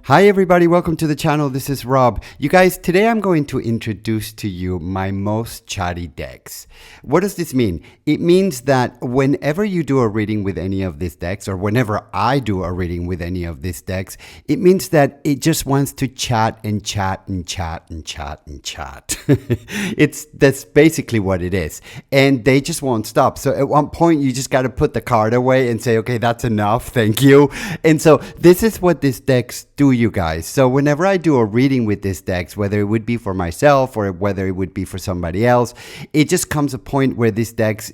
Hi everybody, welcome to the channel. This is Rob. You guys, today I'm going to introduce to you my most chatty decks. What does this mean? It means that whenever you do a reading with any of these decks, or whenever I do a reading with any of these decks, it means that it just wants to chat and chat and chat and chat and chat. That's basically what it is. And they just won't stop. So at one point you just got to put the card away and say, okay, that's enough. Thank you. And so this is what these decks do, you guys. So whenever I do a reading with these decks, whether it would be for myself or whether it would be for somebody else, it just comes a point where these decks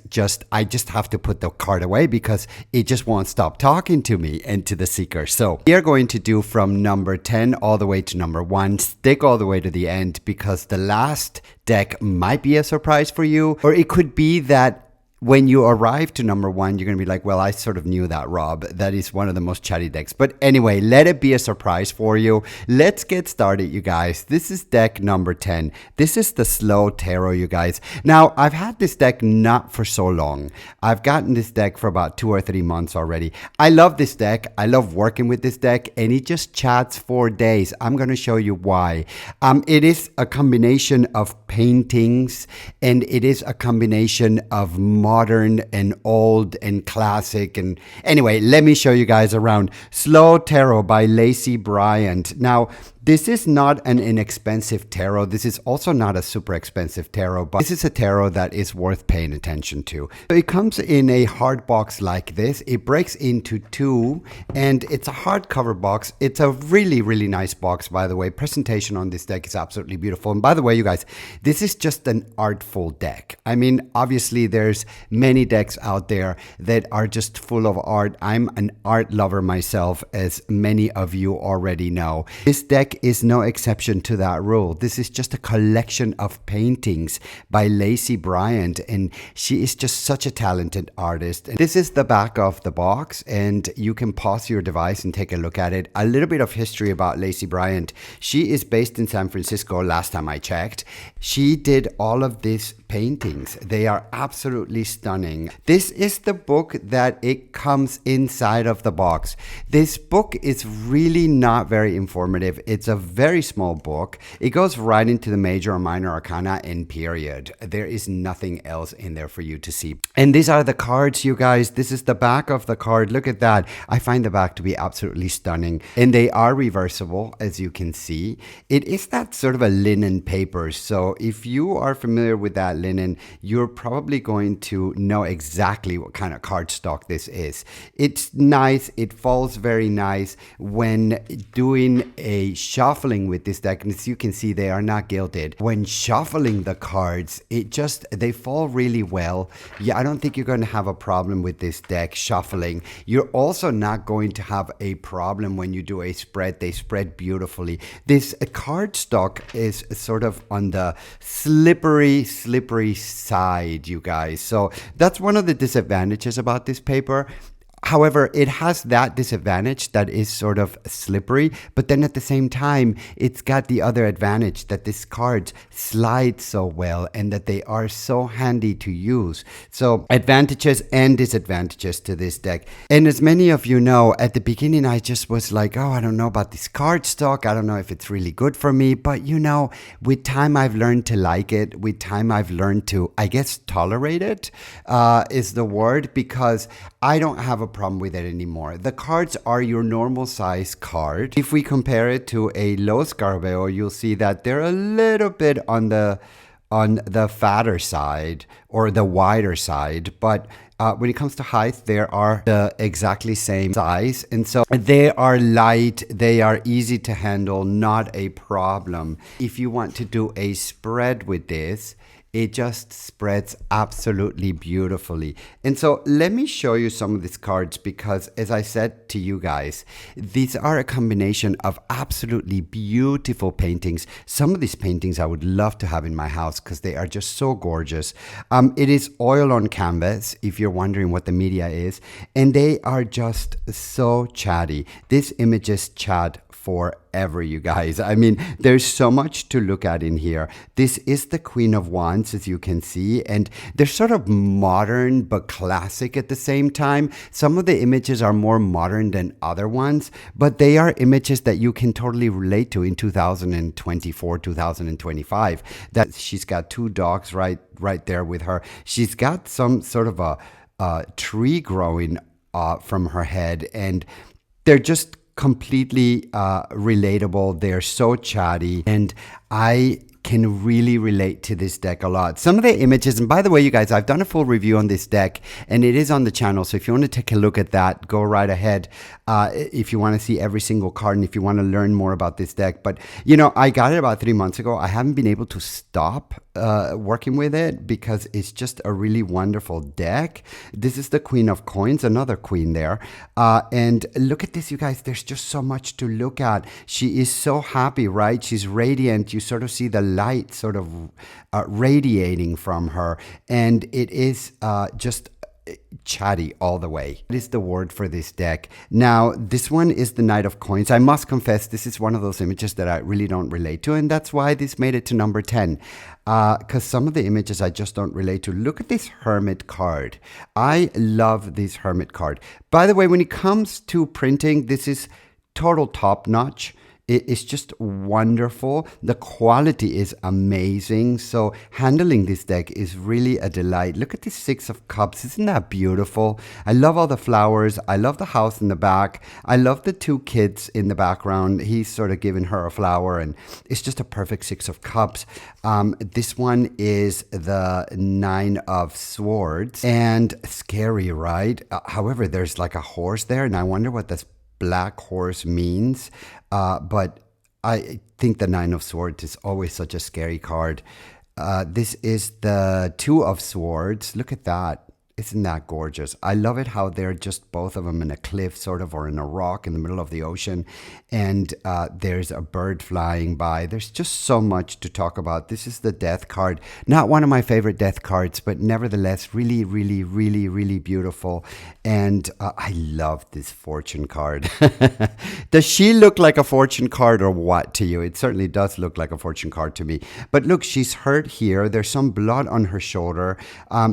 I just have to put the card away because it just won't stop talking to me and to the seeker. So we are going to do from number 10 all the way to number 1. Stick all the way to the end because the last deck might be a surprise for you, or it could be that when you arrive to number 1, you're going to be like, well, I sort of knew that, Rob. That is one of the most chatty decks. But anyway, let it be a surprise for you. Let's get started, you guys. This is deck number 10. This is the Slow Tarot, you guys. Now, I've had this deck not for so long. I've gotten this deck for about 2 or 3 months already. I love this deck. I love working with this deck, and it just chats for days. I'm going to show you why. It is a combination of paintings, and it is a combination of modern and old and classic. And anyway, let me show you guys around. Slow Tarot by Lacey Bryant. Now, this is not an inexpensive tarot. This is also not a super expensive tarot, but this is a tarot that is worth paying attention to. So it comes in a hard box like this. It breaks into 2, and it's a hardcover box. It's a really, really nice box, by the way. Presentation on this deck is absolutely beautiful. And by the way, you guys, this is just an artful deck. I mean, obviously, there's many decks out there that are just full of art. I'm an art lover myself, as many of you already know. This deck is no exception to that rule. This is just a collection of paintings by Lacey Bryant, and she is just such a talented artist. And this is the back of the box, and you can pause your device and take a look at it. A little bit of history about Lacey Bryant. She is based in San Francisco, last time I checked. She did all of these paintings. They are absolutely stunning. This is the book that it comes inside of the box. This book is really not very informative. It's a very small book. It goes right into the major or minor arcana and period. There is nothing else in there for you to see. And these are the cards, you guys. This is the back of the card. Look at that. I find the back to be absolutely stunning. And they are reversible, as you can see. It is that sort of a linen paper. So if you are familiar with that linen, you're probably going to know exactly what kind of cardstock this is. It's nice. It falls very nice when doing a shuffling with this deck. And as you can see, they are not gilded. When shuffling the cards, they fall really well. Yeah, I don't think you're going to have a problem with this deck shuffling. You're also not going to have a problem when you do a spread. They spread beautifully. This cardstock is sort of on the slippery side, you guys. So that's one of the disadvantages about this paper. However, it has that disadvantage that is sort of slippery, but then at the same time, it's got the other advantage that these cards slide so well and that they are so handy to use. So advantages and disadvantages to this deck. And as many of you know, at the beginning, I just was like, oh, I don't know about this cardstock. I don't know if it's really good for me. But you know, with time, I've learned to like it. With time, I've learned to, I guess, tolerate it is the word, because I don't have a problem with it anymore. The cards are your normal size card. If we compare it to a Los Garbeo, you'll see that they're a little bit on the fatter side or the wider side, but when it comes to height, they are the exactly same size. And so they are light, they are easy to handle, not a problem. If you want to do a spread with this, it just spreads absolutely beautifully. And so let me show you some of these cards because, as I said to you guys, these are a combination of absolutely beautiful paintings. Some of these paintings I would love to have in my house because they are just so gorgeous. It is oil on canvas, if you're wondering what the media is, and they are just so chatty. These images chat forever, you guys. I mean, there's so much to look at in here. This is the Queen of Wands, as you can see, and they're sort of modern but classic at the same time. Some of the images are more modern than other ones, but they are images that you can totally relate to in 2024, 2025. That she's got two dogs right there with her. She's got some sort of a tree growing from her head, and they're just completely relatable. They're so chatty, and I can really relate to this deck a lot. Some of the images, and by the way, you guys, I've done a full review on this deck, and it is on the channel, so if you want to take a look at that, go right ahead. If you want to see every single card, and if you want to learn more about this deck. But, you know, I got it about 3 months ago. I haven't been able to stop working with it because it's just a really wonderful deck. This is the Queen of Coins, another queen there. And look at this, you guys. There's just so much to look at. She is so happy, right? She's radiant. You sort of see the light sort of radiating from her. And it is just chatty all the way. That is the word for this deck. Now, this one is the Knight of Coins. I must confess, this is one of those images that I really don't relate to, and that's why this made it to number 10. Because some of the images I just don't relate to. Look at this Hermit card. I love this Hermit card. By the way, when it comes to printing, this is total top notch. It's just wonderful. The quality is amazing. So handling this deck is really a delight. Look at this Six of Cups. Isn't that beautiful? I love all the flowers. I love the house in the back. I love the two kids in the background. He's sort of giving her a flower, and it's just a perfect Six of Cups. This one is the Nine of Swords, and scary, right? However, there's like a horse there, and I wonder what this black horse means. But I think the Nine of Swords is always such a scary card. This is the Two of Swords. Look at that. Isn't that gorgeous? I love it how they're just both of them in a cliff sort of, or in a rock in the middle of the ocean. And there's a bird flying by. There's just so much to talk about. This is the Death card. Not one of my favorite Death cards, but nevertheless, really, really, really, really beautiful. And I love this Fortune card. Does she look like a fortune card or what to you? It certainly does look like a fortune card to me. But look, she's hurt here. There's some blood on her shoulder.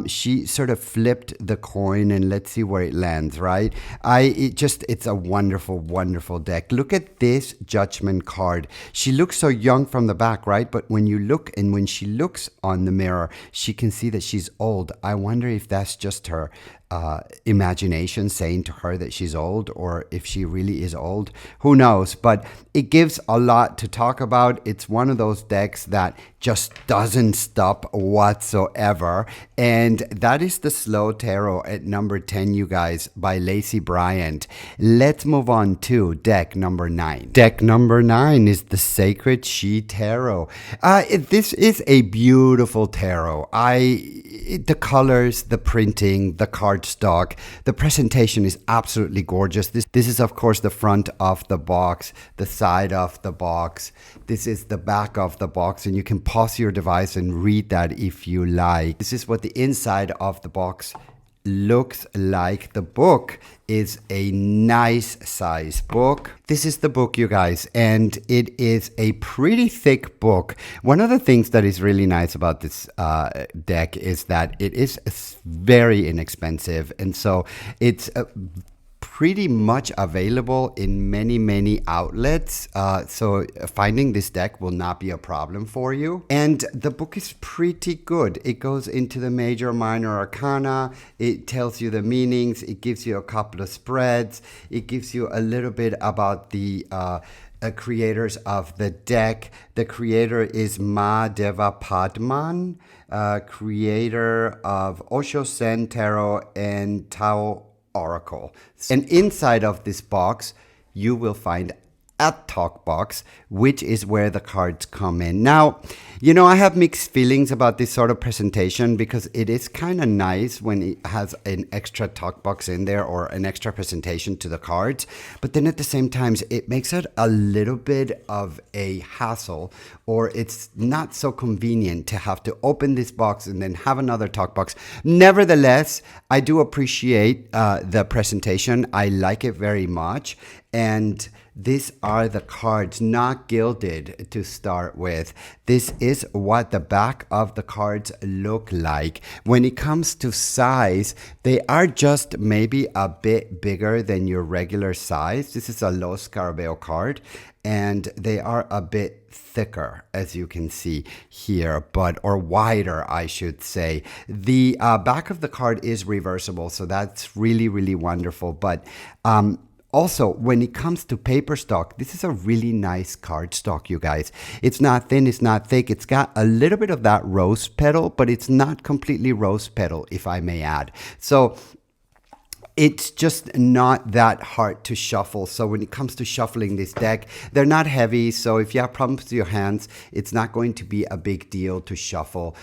She sort of flipped the coin, and let's see where it lands, right? It's a wonderful, wonderful deck. Look at this Judgment card. She looks so young from the back, right? But when you look, and when she looks on the mirror, she can see that she's old. I wonder if that's just her imagination saying to her that she's old, or if she really is old. Who knows? But it gives a lot to talk about. It's one of those decks that just doesn't stop whatsoever. And that is the Slow Tarot at number 10, you guys, by Lacey Bryant. Let's move on to deck number 9. Deck number 9 is the Sacred She Tarot. This is a beautiful tarot. The colors, the printing, the cardstock, the presentation is absolutely gorgeous. This is, of course, the front of the box, the side of the box. This is the back of the box, and you can pause your device and read that if you like. This is what the inside of the box looks like. The book is a nice size book. This is the book, you guys, and it is a pretty thick book. One of the things that is really nice about this deck is that it is very inexpensive, and so it's pretty much available in many outlets, so finding this deck will not be a problem for you. And the book is pretty good. It goes into the major, minor arcana. It tells you the meanings. It gives you a couple of spreads. It gives you a little bit about the creators of the deck. The creator is Ma Deva Padman, creator of Osho Sen Tarot and Tao Oracle. And inside of this box, you will find a talk box, which is where the cards come in. Now, you know, I have mixed feelings about this sort of presentation because it is kind of nice when it has an extra talk box in there or an extra presentation to the cards. But then at the same time, it makes it a little bit of a hassle, or it's not so convenient to have to open this box and then have another talk box. Nevertheless, I do appreciate the presentation. I like it very much. And these are the cards, not gilded to start with. This is what the back of the cards look like. When it comes to size, they are just maybe a bit bigger than your regular size. This is a Los Scarabeo card, and they are a bit thicker, as you can see here, or wider, I should say. The back of the card is reversible, so that's really, really wonderful. But also, when it comes to paper stock, this is a really nice card stock, you guys. It's not thin, it's not thick. It's got a little bit of that rose petal, but it's not completely rose petal, if I may add. So it's just not that hard to shuffle. So when it comes to shuffling this deck, they're not heavy. So if you have problems with your hands, it's not going to be a big deal to shuffle.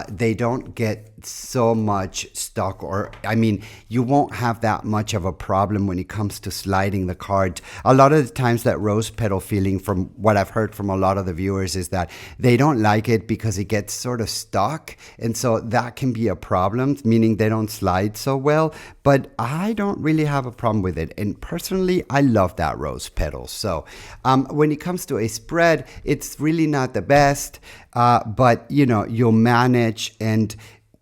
They don't get so much stuck, or I mean, you won't have that much of a problem when it comes to sliding the cards. A lot of the times that rose petal feeling, from what I've heard from a lot of the viewers, is that they don't like it because it gets sort of stuck. And so that can be a problem, meaning they don't slide so well. But I don't really have a problem with it. And personally, I love that rose petal. So when it comes to a spread, it's really not the best, but you know, you'll manage. And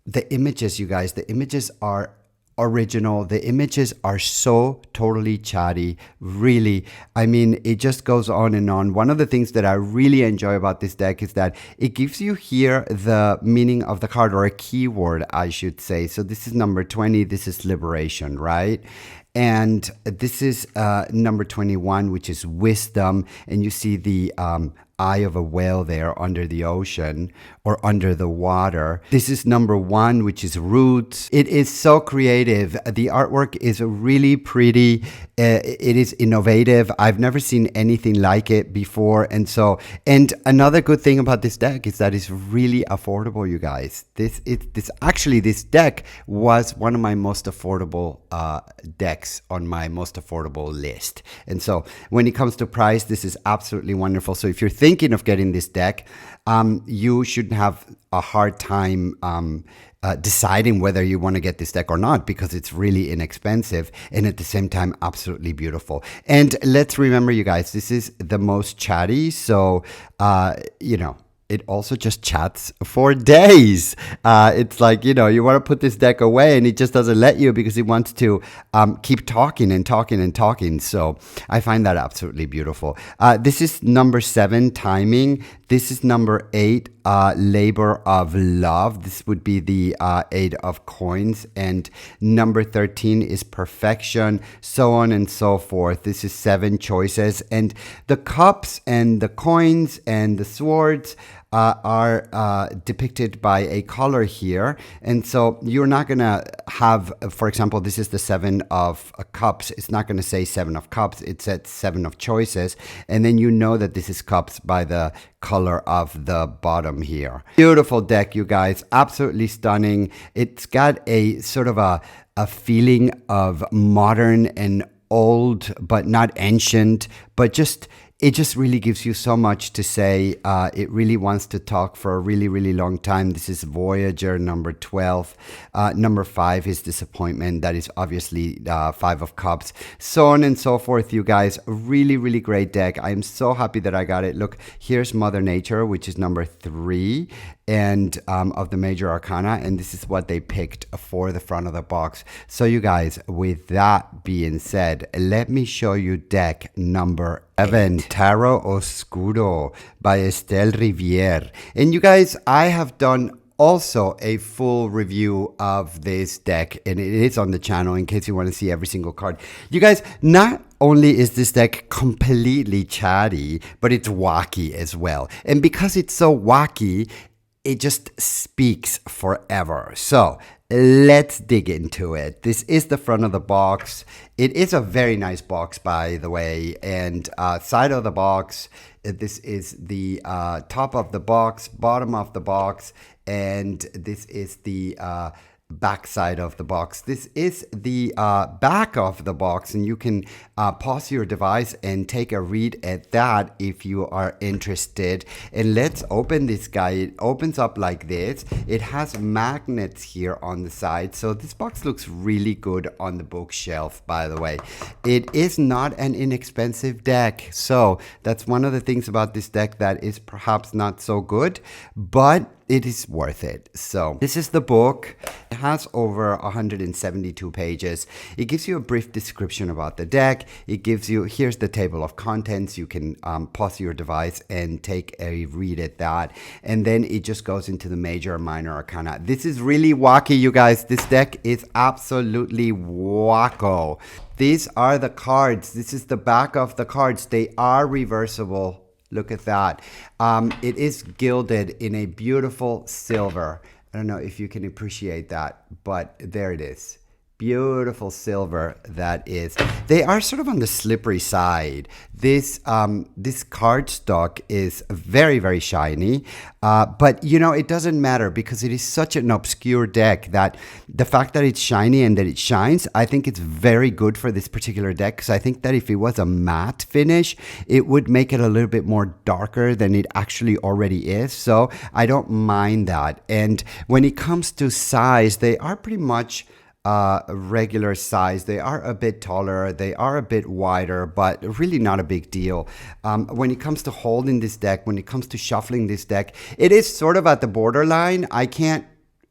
the images, you guys, the images are original. The images are so totally chatty, really. I mean, it just goes on and on. One of the things that I really enjoy about this deck is that it gives you here the meaning of the card, or a keyword, I should say. So this is number 20. This is liberation, right? And this is number 21, which is wisdom. And you see the eye of a whale there under the ocean, or under the water. This is number 1, which is roots. It is so creative. The artwork is really pretty. It is innovative. I've never seen anything like it before. And another good thing about this deck is that it's really affordable, you guys. This deck was one of my most affordable decks on my most affordable list. And so when it comes to price, this is absolutely wonderful. So if you're thinking of getting this deck, you shouldn't have a hard time deciding whether you want to get this deck or not, because it's really inexpensive and at the same time absolutely beautiful. And let's remember, you guys, this is the most chatty, so you know, it also just chats for days. It's like, you know, you want to put this deck away and it just doesn't let you, because it wants to keep talking and talking and talking. So I find that absolutely beautiful. This is number 7, timing. This is number 8, labor of love. This would be the 8 of coins. And number 13 is perfection, so on and so forth. This is 7 choices. And the cups and the coins and the swords are depicted by a color here. And so you're not going to have, for example, this is the 7 of cups. It's not going to say 7 of cups. It said 7 of choices. And then you know that this is cups by the color of the bottom here. Beautiful deck, you guys. Absolutely stunning. It's got a sort of a feeling of modern and old, but not ancient, but it just really gives you so much to say. It really wants to talk for a really, really long time. This is Voyager, number 12. Number 5 is disappointment. That is obviously 5 of cups. So on and so forth, you guys. Really, really great deck. I'm so happy that I got it. Look, here's Mother Nature, which is number 3 and of the major arcana, and this is what they picked for the front of the box. So you guys, with that being said, let me show you deck number 7, Tarot Oscuro by Estelle Riviere. And you guys, I have done also a full review of this deck, and it is on the channel in case you want to see every single card. You guys, not only is this deck completely chatty, but it's wacky as well. And because it's so wacky, it just speaks forever. So let's dig into it. This is the front of the box. It is a very nice box, by the way. And side of the box, this is the top of the box, bottom of the box, and this is the back side of the box. This is the back of the box, and you can pause your device and take a read at that if you are interested. And let's open this guy. It opens up like this. It has magnets here on the side, so this box looks really good on the bookshelf, by the way. It is not an inexpensive deck, so that's one of the things about this deck that is perhaps not so good, but it is worth it. So this is the book. It has over 172 pages. It gives you a brief description about the deck. It gives you, here's the table of contents. You can pause your device and take a read at that. And then it just goes into the major and minor arcana. This is really wacky, you guys. This deck is absolutely wacko. These are the cards. This is the back of the cards. They are reversible. Look at that. It is gilded in a beautiful silver. I don't know if you can appreciate that, but there it is. Beautiful silver that is. They are sort of on the slippery side. This cardstock is very, very shiny, but you know, it doesn't matter because it is such an obscure deck that the fact that it's shiny and that it shines, I think it's very good for this particular deck, because I think that if it was a matte finish, it would make it a little bit more darker than it actually already is. So I don't mind that. And when it comes to size, they are pretty much regular size. They are a bit taller, they are a bit wider, but really not a big deal. When it comes to holding this deck, when it comes to shuffling this deck, it is sort of at the borderline. I can't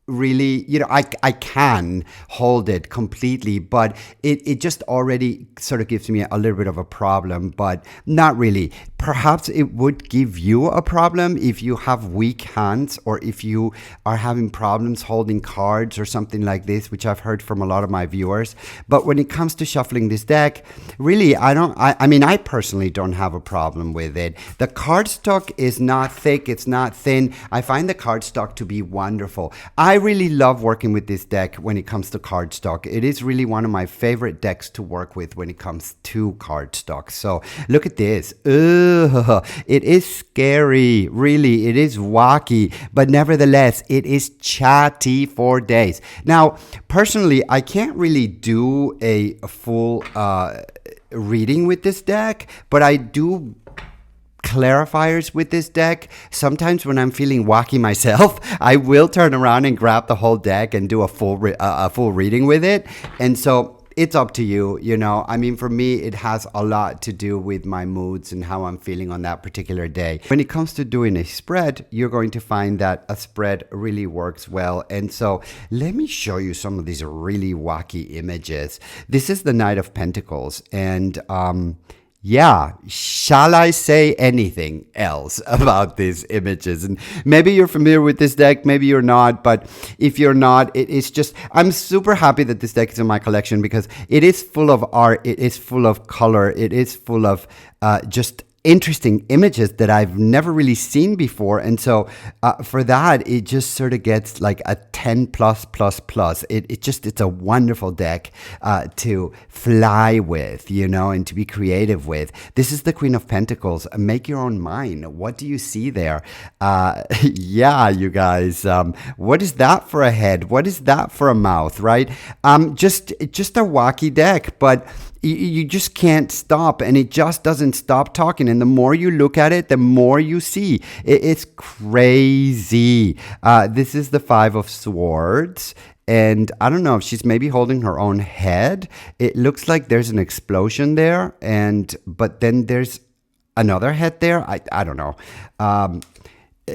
really, you know, I can hold it completely, but it just already sort of gives me a little bit of a problem, but not really. Perhaps it would give you a problem if you have weak hands, or if you are having problems holding cards or something like this, which I've heard from a lot of my viewers. But when it comes to shuffling this deck, really, I mean, I personally don't have a problem with it. The cardstock is not thick, it's not thin. I find the cardstock to be wonderful. I really love working with this deck when it comes to cardstock. It is really one of my favorite decks to work with when it comes to cardstock. So look at this. Ugh, it is scary. Really, it is wacky. But nevertheless, it is chatty for days. Now, personally, I can't really do a full reading with this deck, but I do clarifiers with this deck. Sometimes when I'm feeling wacky myself, I will turn around and grab the whole deck and do a full reading with it. And so it's up to you, you know. I mean, for me, it has a lot to do with my moods and how I'm feeling on that particular day. When it comes to doing a spread, you're going to find that a spread really works well. And so let me show you some of these really wacky images. This is the Knight of Pentacles, and yeah, shall I say anything else about these images? And maybe you're familiar with this deck, maybe you're not, but if you're not, it is just, I'm super happy that this deck is in my collection because it is full of art, it is full of color, it is full of just interesting images that I've never really seen before. And so for that, it just sort of gets like a 10 plus plus plus. It's a wonderful deck to fly with, you know, and to be creative with. This is the Queen of Pentacles. Make your own mind. What do you see there? Yeah, you guys, what is that for a head? What is that for a mouth, right? Just a wacky deck, but you just can't stop, and it just doesn't stop talking. And the more you look at it, the more you see. It's crazy. This is the Five of Swords. And I don't know if she's maybe holding her own head. It looks like there's an explosion there. But then there's another head there. I don't know.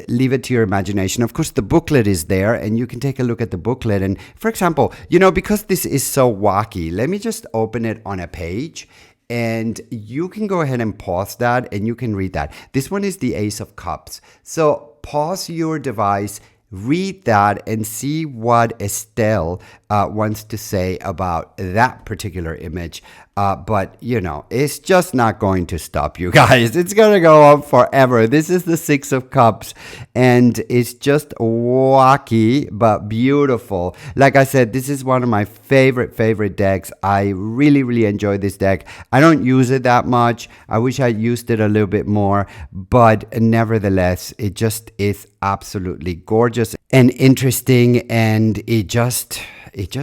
Leave it to your imagination. Of course, the booklet is there, and you can take a look at the booklet. And for example, you know, because this is so wacky, let me just open it on a page, and you can go ahead and pause that, and you can read that. This one is the Ace of Cups. So pause your device, read that, and see what Estelle wants to say about that particular image. But, you know, it's just not going to stop, you guys. It's going to go on forever. This is the Six of Cups, and it's just wacky, but beautiful. Like I said, this is one of my favorite decks. I really, really enjoy this deck. I don't use it that much. I wish I used it a little bit more, but nevertheless, it just is absolutely gorgeous. gorgeous and interesting, and it just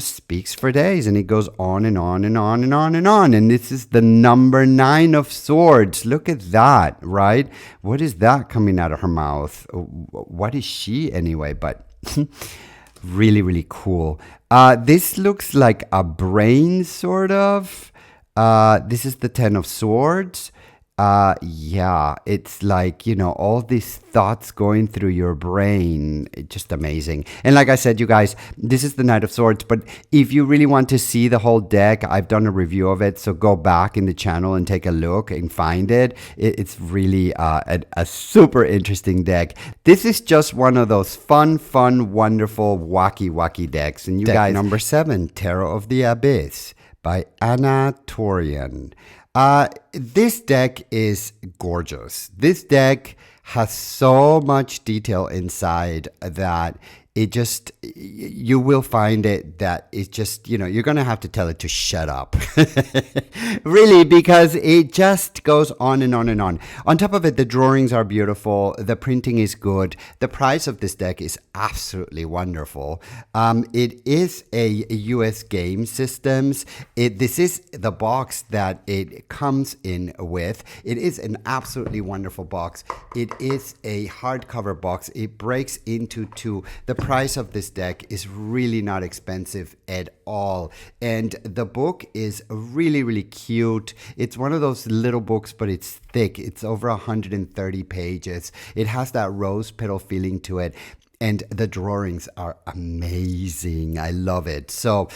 speaks for days, and it goes on and on and on and on and on. And this is the number 9 of swords. Look at that, right? What is that coming out of her mouth? What is she anyway? But really, really cool. This looks like a brain, sort of. This is the 10 of swords. Yeah, it's like, all these thoughts going through your brain. It's just amazing. And like I said, you guys, this is the Knight of Swords. But if you really want to see the whole deck, I've done a review of it. So go back in the channel and take a look and find it. It's really a super interesting deck. This is just one of those fun, wonderful, wacky decks. And you guys, number 7, Tarot of the Abyss by Anna Torian. This deck is gorgeous. This deck has so much detail inside that you will find it that it's just, you're going to have to tell it to shut up. Really, because it just goes on and on and on. On top of it, the drawings are beautiful. The printing is good. The price of this deck is absolutely wonderful. It is a US game systems. This is the box that it comes in with. It is an absolutely wonderful box. It is a hardcover box. It breaks into 2. The price of this deck is really not expensive at all, and the book is really, really cute. It's one of those little books, but it's thick. It's over 130 pages. It has that rose petal feeling to it, and the drawings are amazing. I love it. So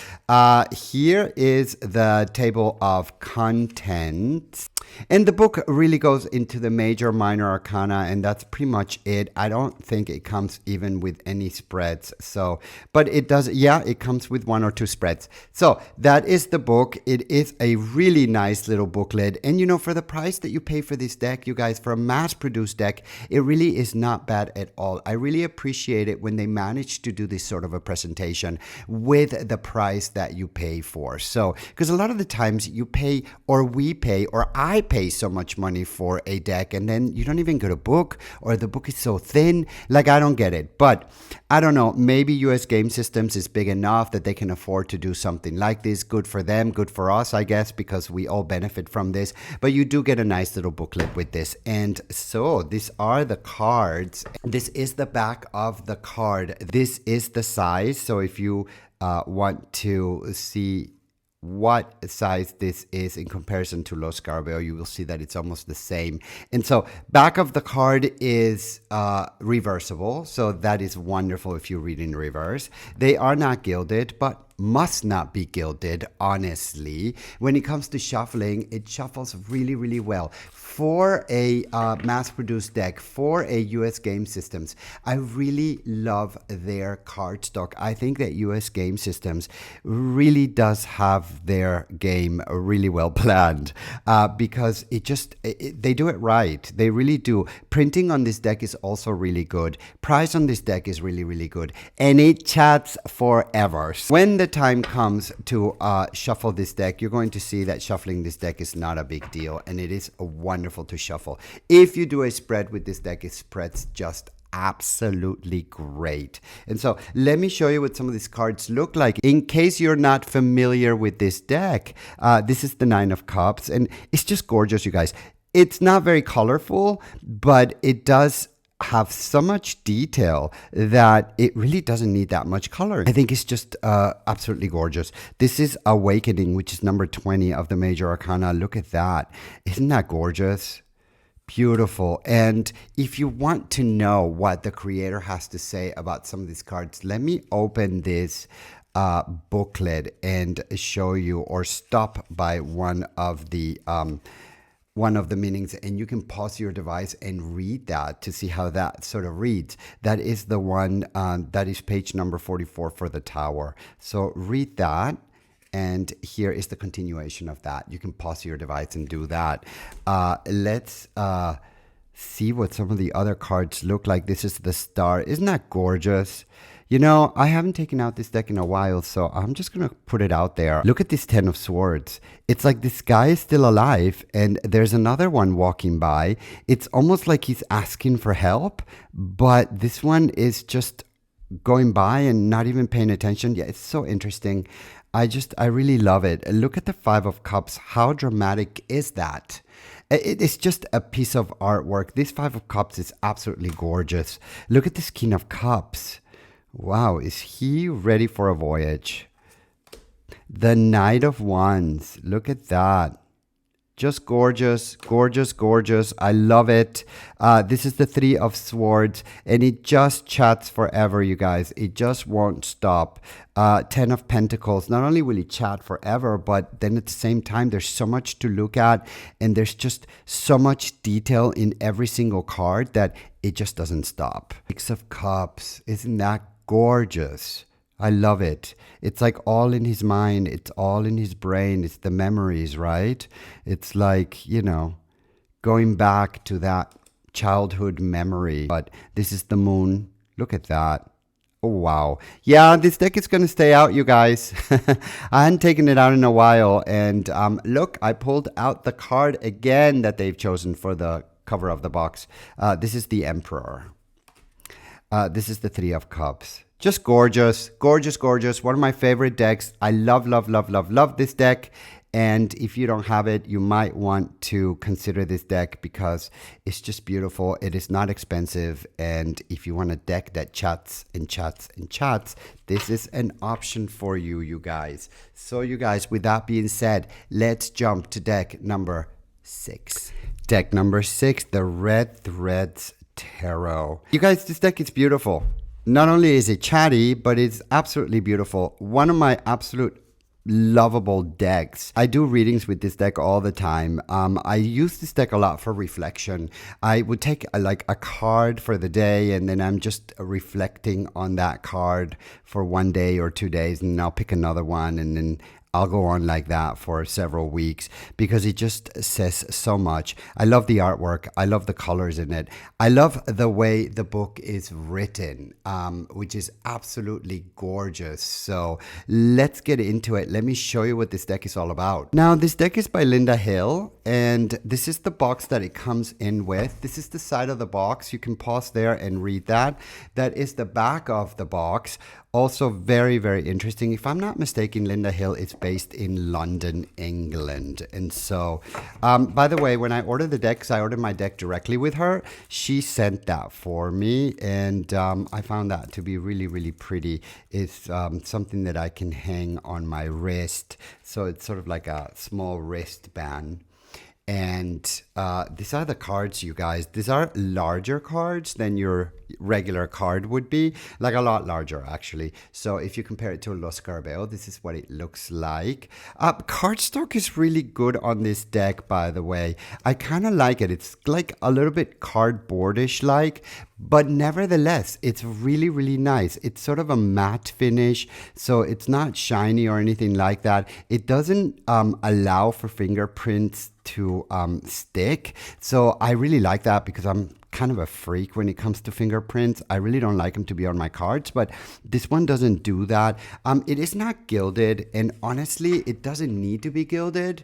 here is the table of contents. And the book really goes into the major, minor arcana, and that's pretty much it. I don't think it comes even with any spreads. So, but it does, yeah, it comes with 1 or 2 spreads. So that is the book. It is a really nice little booklet. And for the price that you pay for this deck, you guys, for a mass-produced deck, it really is not bad at all. I really appreciate it when they manage to do this sort of a presentation with the price that you pay for. So, because a lot of the times you pay, or we pay, or I pay so much money for a deck, and then you don't even get a book, or the book is so thin. Like, I don't get it. But I don't know, maybe US Game Systems is big enough that they can afford to do something like this. Good for them, good for us, I guess, because we all benefit from this. But you do get a nice little booklet with this. And so these are the cards. This is the back of the card. This is the size. So if you want to see what size this is in comparison to Los Scarabeo, you will see that it's almost the same. And so back of the card is reversible, so that is wonderful if you read in reverse. They are not gilded, but must not be gilded, honestly. When it comes to shuffling, it shuffles really, really well. For a mass-produced deck, for a US Game Systems, I really love their cardstock. I think that US Game Systems really does have their game really well planned, because they do it right. They really do. Printing on this deck is also really good. Price on this deck is really, really good. And it chats forever. When the time comes to shuffle this deck, you're going to see that shuffling this deck is not a big deal, and it is wonderful to shuffle. If you do a spread with this deck, it spreads just absolutely great. And so let me show you what some of these cards look like in case you're not familiar with this deck. This is the 9 of Cups, and it's just gorgeous, you guys. It's not very colorful, but it does have so much detail that it really doesn't need that much color. I think it's just absolutely gorgeous. This is Awakening, which is number 20 of the Major Arcana. Look at that. Isn't that gorgeous? Beautiful. And if you want to know what the creator has to say about some of these cards, let me open this booklet and show you, or stop by one of the meanings, and you can pause your device and read that to see how that sort of reads. That is the one that is page number 44 for the Tower. So read that. And here is the continuation of that. You can pause your device and do that. Let's see what some of the other cards look like. This is the Star. Isn't that gorgeous? You know, I haven't taken out this deck in a while, so I'm just going to put it out there. Look at this 10 of Swords. It's like this guy is still alive, and there's another one walking by. It's almost like he's asking for help, but this one is just going by and not even paying attention. Yeah, it's so interesting. I really love it. Look at the Five of Cups. How dramatic is that? It's just a piece of artwork. This Five of Cups is absolutely gorgeous. Look at this King of Cups. Wow, is he ready for a voyage? The Knight of Wands. Look at that. Just gorgeous, gorgeous, gorgeous. I love it. This is the Three of Swords, and it just chats forever, you guys. It just won't stop. Ten of Pentacles. Not only will it chat forever, but then at the same time, there's so much to look at, and there's just so much detail in every single card that it just doesn't stop. Six of Cups. Isn't that gorgeous? I love it. It's like all in his mind. It's all in his brain. It's the memories, right? It's like, going back to that childhood memory. But this is the moon. Look at that. Oh, wow. Yeah, this deck is going to stay out, you guys. I hadn't taken it out in a while. And look, I pulled out the card again that they've chosen for the cover of the box. This is the Emperor. This is the Three of Cups. Just gorgeous, gorgeous, gorgeous. One of my favorite decks. I love, love, love, love, love this deck. And if you don't have it, you might want to consider this deck because it's just beautiful. It is not expensive. And if you want a deck that chats and chats and chats, this is an option for you, you guys. So you guys, with that being said, let's jump to deck number 6. Deck number 6, the Red Threads Tarot. You guys, this deck is beautiful. Not only is it chatty, but it's absolutely beautiful. One of my absolute lovable decks. I do readings with this deck all the time. I use this deck a lot for reflection. I would take a card for the day, and then I'm just reflecting on that card for 1 day or 2 days, and I'll pick another one, and then I'll go on like that for several weeks because it just says so much. I love the artwork. I love the colors in it. I love the way the book is written, which is absolutely gorgeous. So let's get into it. Let me show you what this deck is all about. Now, this deck is by Linda Hill, and this is the box that it comes in with. This is the side of the box. You can pause there and read that. That is the back of the box. Also very, very interesting. If I'm not mistaken, Linda Hill is based in London, England. And so, by the way, when I ordered the deck, 'cause I ordered my deck directly with her, she sent that for me. And I found that to be really, really pretty. It's something that I can hang on my wrist. So it's sort of like a small wristband. And these are the cards, you guys. These are larger cards than your regular card would be, like a lot larger actually. So if you compare it to a Los Scarabeo, this is what it looks like. Cardstock is really good on this deck, by the way. I kind of like it. It's like a little bit cardboardish like, but nevertheless, it's really, really nice. It's sort of a matte finish, so it's not shiny or anything like that. It doesn't allow for fingerprints to stick. So I really like that because I'm kind of a freak when it comes to fingerprints. I really don't like them to be on my cards, but this one doesn't do that. It is not gilded, and honestly, it doesn't need to be gilded.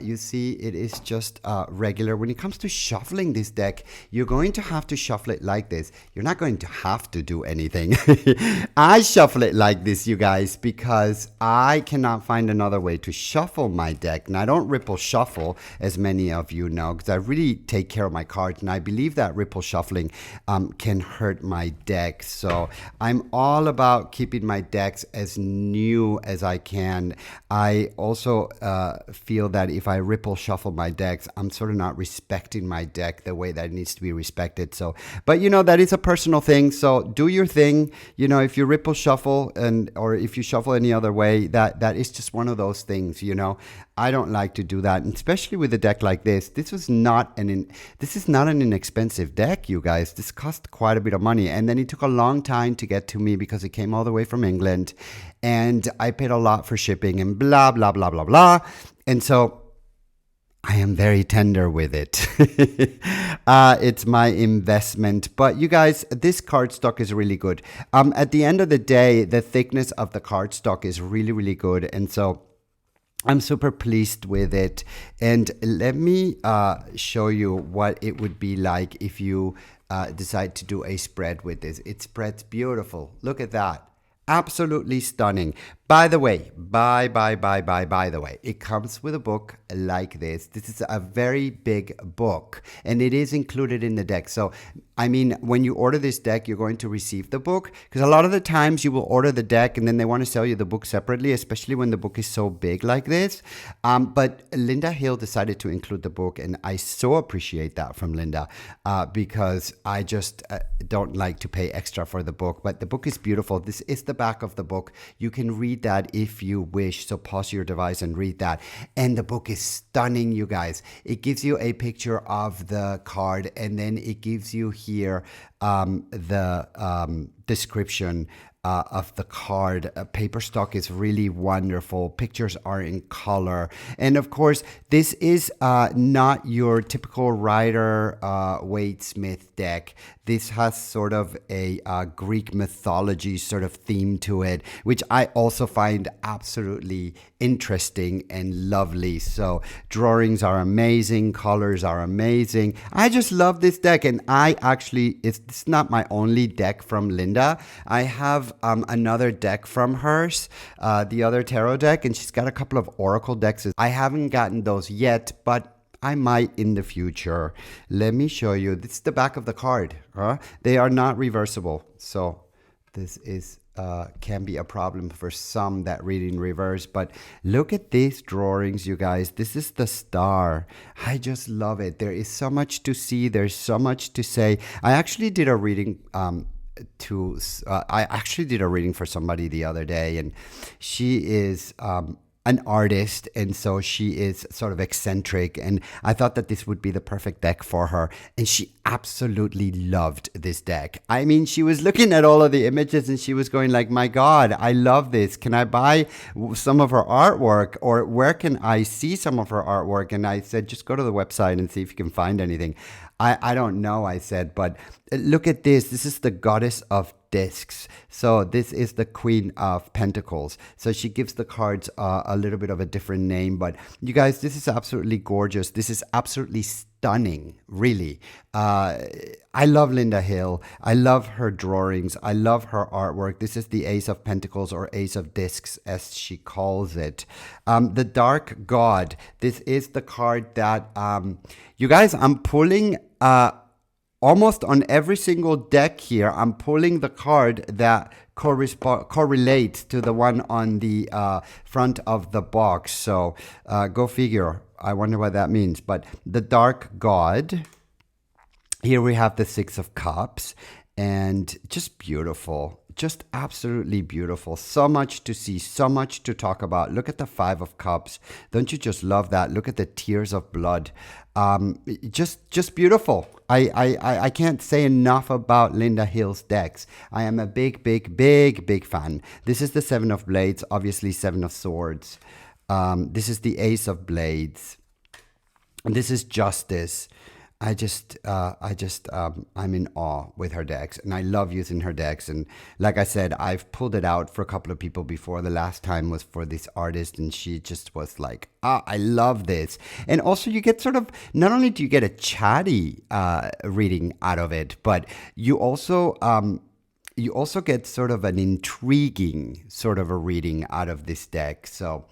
You see, it is just regular. When it comes to shuffling this deck, you're going to have to shuffle it like this. You're not going to have to do anything. I shuffle it like this, you guys, because I cannot find another way to shuffle my deck. And I don't ripple shuffle, as many of you know, because I really take care of my cards. And I believe that ripple shuffling can hurt my deck. So I'm all about keeping my decks as new as I can. I also feel that if I ripple shuffle my decks, I'm sort of not respecting my deck the way that it needs to be respected. So, but that is a personal thing. So do your thing. If you ripple shuffle or if you shuffle any other way, that is just one of those things. I don't like to do that, and especially with a deck like this. This is not an inexpensive deck, you guys. This cost quite a bit of money, and then it took a long time to get to me because it came all the way from England, and I paid a lot for shipping and blah blah blah blah blah. And so I am very tender with it. It's my investment. But you guys, this cardstock is really good. At the end of the day, the thickness of the cardstock is really, really good. And so I'm super pleased with it. And let me show you what it would be like if you decide to do a spread with this. It spreads beautiful. Look at that. Absolutely stunning. By the way, by the way, it comes with a book like this. This is a very big book and it is included in the deck. So, I mean, when you order this deck, you're going to receive the book because a lot of the times you will order the deck and then they want to sell you the book separately, especially when the book is so big like this. But Linda Hill decided to include the book and I so appreciate that from Linda because I just don't like to pay extra for the book. But the book is beautiful. This is the back of the book. You can read that if you wish. So pause your device and read that. And the book is stunning, you guys. It gives you a picture of the card and then it gives you here the description of the card. Paper stock is really wonderful. Pictures are in color. And of course, this is not your typical Rider Waite Smith deck. This has sort of a Greek mythology sort of theme to it, which I also find absolutely interesting and lovely. So drawings are amazing. Colors are amazing. I just love this deck. And I actually, it's not my only deck from Linda. I have another deck from hers, the other tarot deck, and she's got a couple of oracle decks. I haven't gotten those yet, but I might in the future. Let me show you. This is the back of the card. They are not reversible. So this is can be a problem for some that read in reverse. But look at these drawings, you guys. This is the star. I just love it. There is so much to see. There's so much to say. I actually did a reading I actually did a reading for somebody the other day, and she is an artist, and so she is sort of eccentric, and I thought that this would be the perfect deck for her, and she absolutely loved this deck. I mean, she was looking at all of the images and she was going like, my God, I love this. Can I buy some of her artwork, or where can I see some of her artwork? And I said, just go to the website and see if you can find anything. I don't know, I said, but look at this. This is the goddess of discs. So this is the Queen of Pentacles. So she gives the cards a little bit of a different name. But you guys, this is absolutely gorgeous. This is absolutely stunning, really. I love Linda Hill. I love her drawings. I love her artwork. This is the Ace of Pentacles, or Ace of Discs, as she calls it. The Dark God. This is the card that, you guys, I'm pulling almost on every single deck here. I'm pulling the card that correlates to the one on the front of the box. So go figure. I wonder what that means. But the Dark God. Here we have the Six of Cups, and just beautiful. Just absolutely beautiful. So much to see, so much to talk about. Look at the Five of Cups. Don't you just love that? Look at the tears of blood. Just beautiful. I can't say enough about Linda Hill's decks. I am a big fan. This is the Seven of Blades, obviously Seven of Swords. This is the Ace of Blades. And this is Justice. I'm in awe with her decks, and I love using her decks. And like I said, I've pulled it out for a couple of people before. The last time was for this artist, and she just was like, I love this. And also you get sort of, not only do you get a chatty reading out of it, but you also get sort of an intriguing sort of a reading out of this deck. So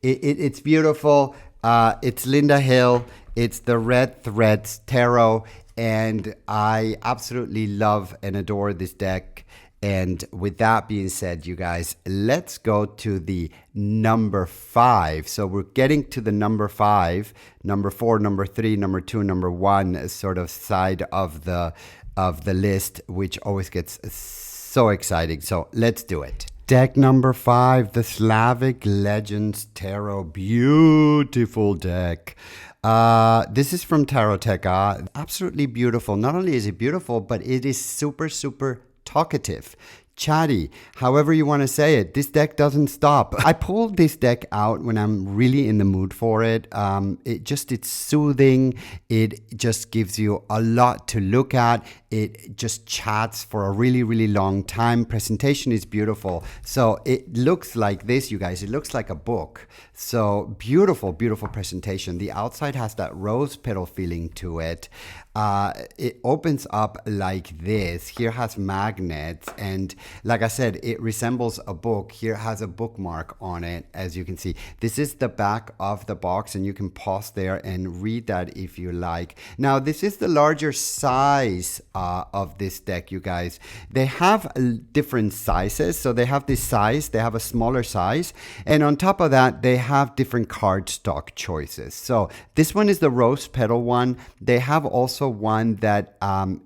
it's beautiful. It's Linda Hill. It's the Red Threads Tarot, and I absolutely love and adore this deck. And with that being said, you guys, let's go to the number 5. So we're getting to the number 5, number 4, number 3, number 2, number 1 sort of side of the list, which always gets so exciting. So let's do it. Deck number 5, the Slavic Legends Tarot. Beautiful deck. This is from Taroteka. Absolutely beautiful. Not only is it beautiful, but it is super talkative, chatty, however you want to say it. This deck doesn't stop. I pulled this deck out when I'm really in the mood for it. It's soothing. It just gives you a lot to look at. It just chats for a really, really long time. Presentation is beautiful. So it looks like this, you guys. It looks like a book. So beautiful, beautiful presentation. The outside has that rose petal feeling to it. It opens up like this. Here has magnets, and like I said, it resembles a book. Here has a bookmark on it, as you can see. This is the back of the box, and you can pause there and read that if you like. Now, this is the larger size of this deck, you guys. They have different sizes. So they have this size, they have a smaller size, and on top of that, they have different cardstock choices. So this one is the rose petal one. They have also one that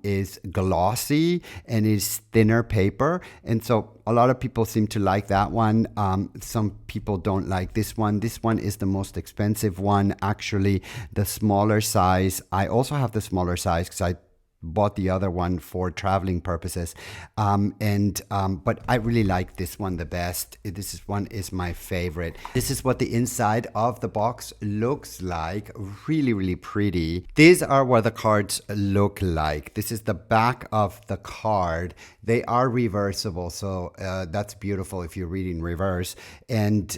is glossy and is thinner paper, and so a lot of people seem to like that one. Some people don't like this one. This one is the most expensive one, actually, the smaller size. I also have the smaller size because I bought the other one for traveling purposes, but I really like this one the best. One is my favorite. This is what the inside of the box looks like. Really, really pretty. These are what the cards look like. This is the back of the card. They are reversible, so that's beautiful if you read in reverse. And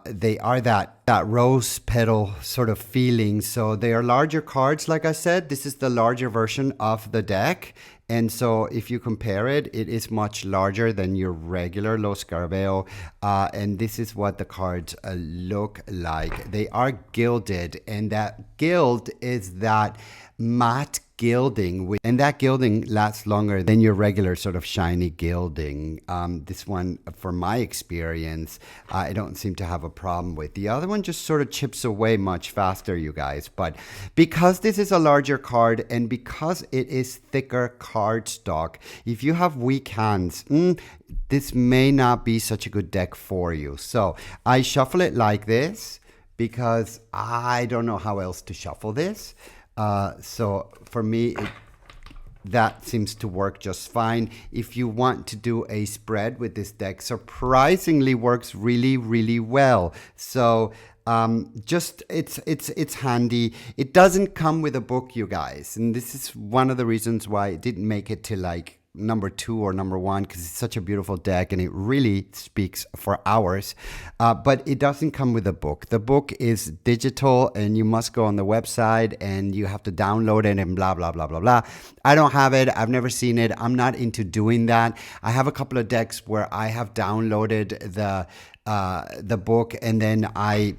they are that rose petal sort of feeling. So they are larger cards, like I said. This is the larger version of the deck. And so if you compare it, it is much larger than your regular Los Scarabeo. And this is what the cards look like. They are gilded, and that gild is that matte gilding, and that gilding lasts longer than your regular sort of shiny gilding. This one, for my experience, I don't seem to have a problem with. The other one just sort of chips away much faster, you guys. But because this is a larger card and because it is thicker cardstock, if you have weak hands, this may not be such a good deck for you. So I shuffle it like this because I don't know how else to shuffle this. So for me, that seems to work just fine. If you want to do a spread with this deck, surprisingly works really, really well. So it's handy. It doesn't come with a book, you guys, and this is one of the reasons why it didn't make it to like number 2 or number 1, because it's such a beautiful deck and it really speaks for hours. But it doesn't come with a book. The book is digital, and you must go on the website and you have to download it and blah blah blah blah blah. I don't have it. I've never seen it. I'm not into doing that. I have a couple of decks where I have downloaded the book, and then I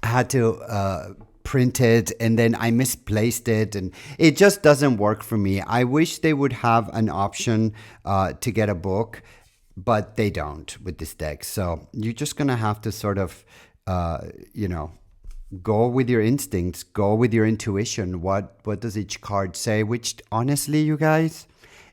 had to printed, and then I misplaced it, and it just doesn't work for me. I wish they would have an option to get a book, but they don't with this deck. So you're just gonna have to sort of go with your instincts, go with your intuition. What does each card say? Which, honestly, you guys,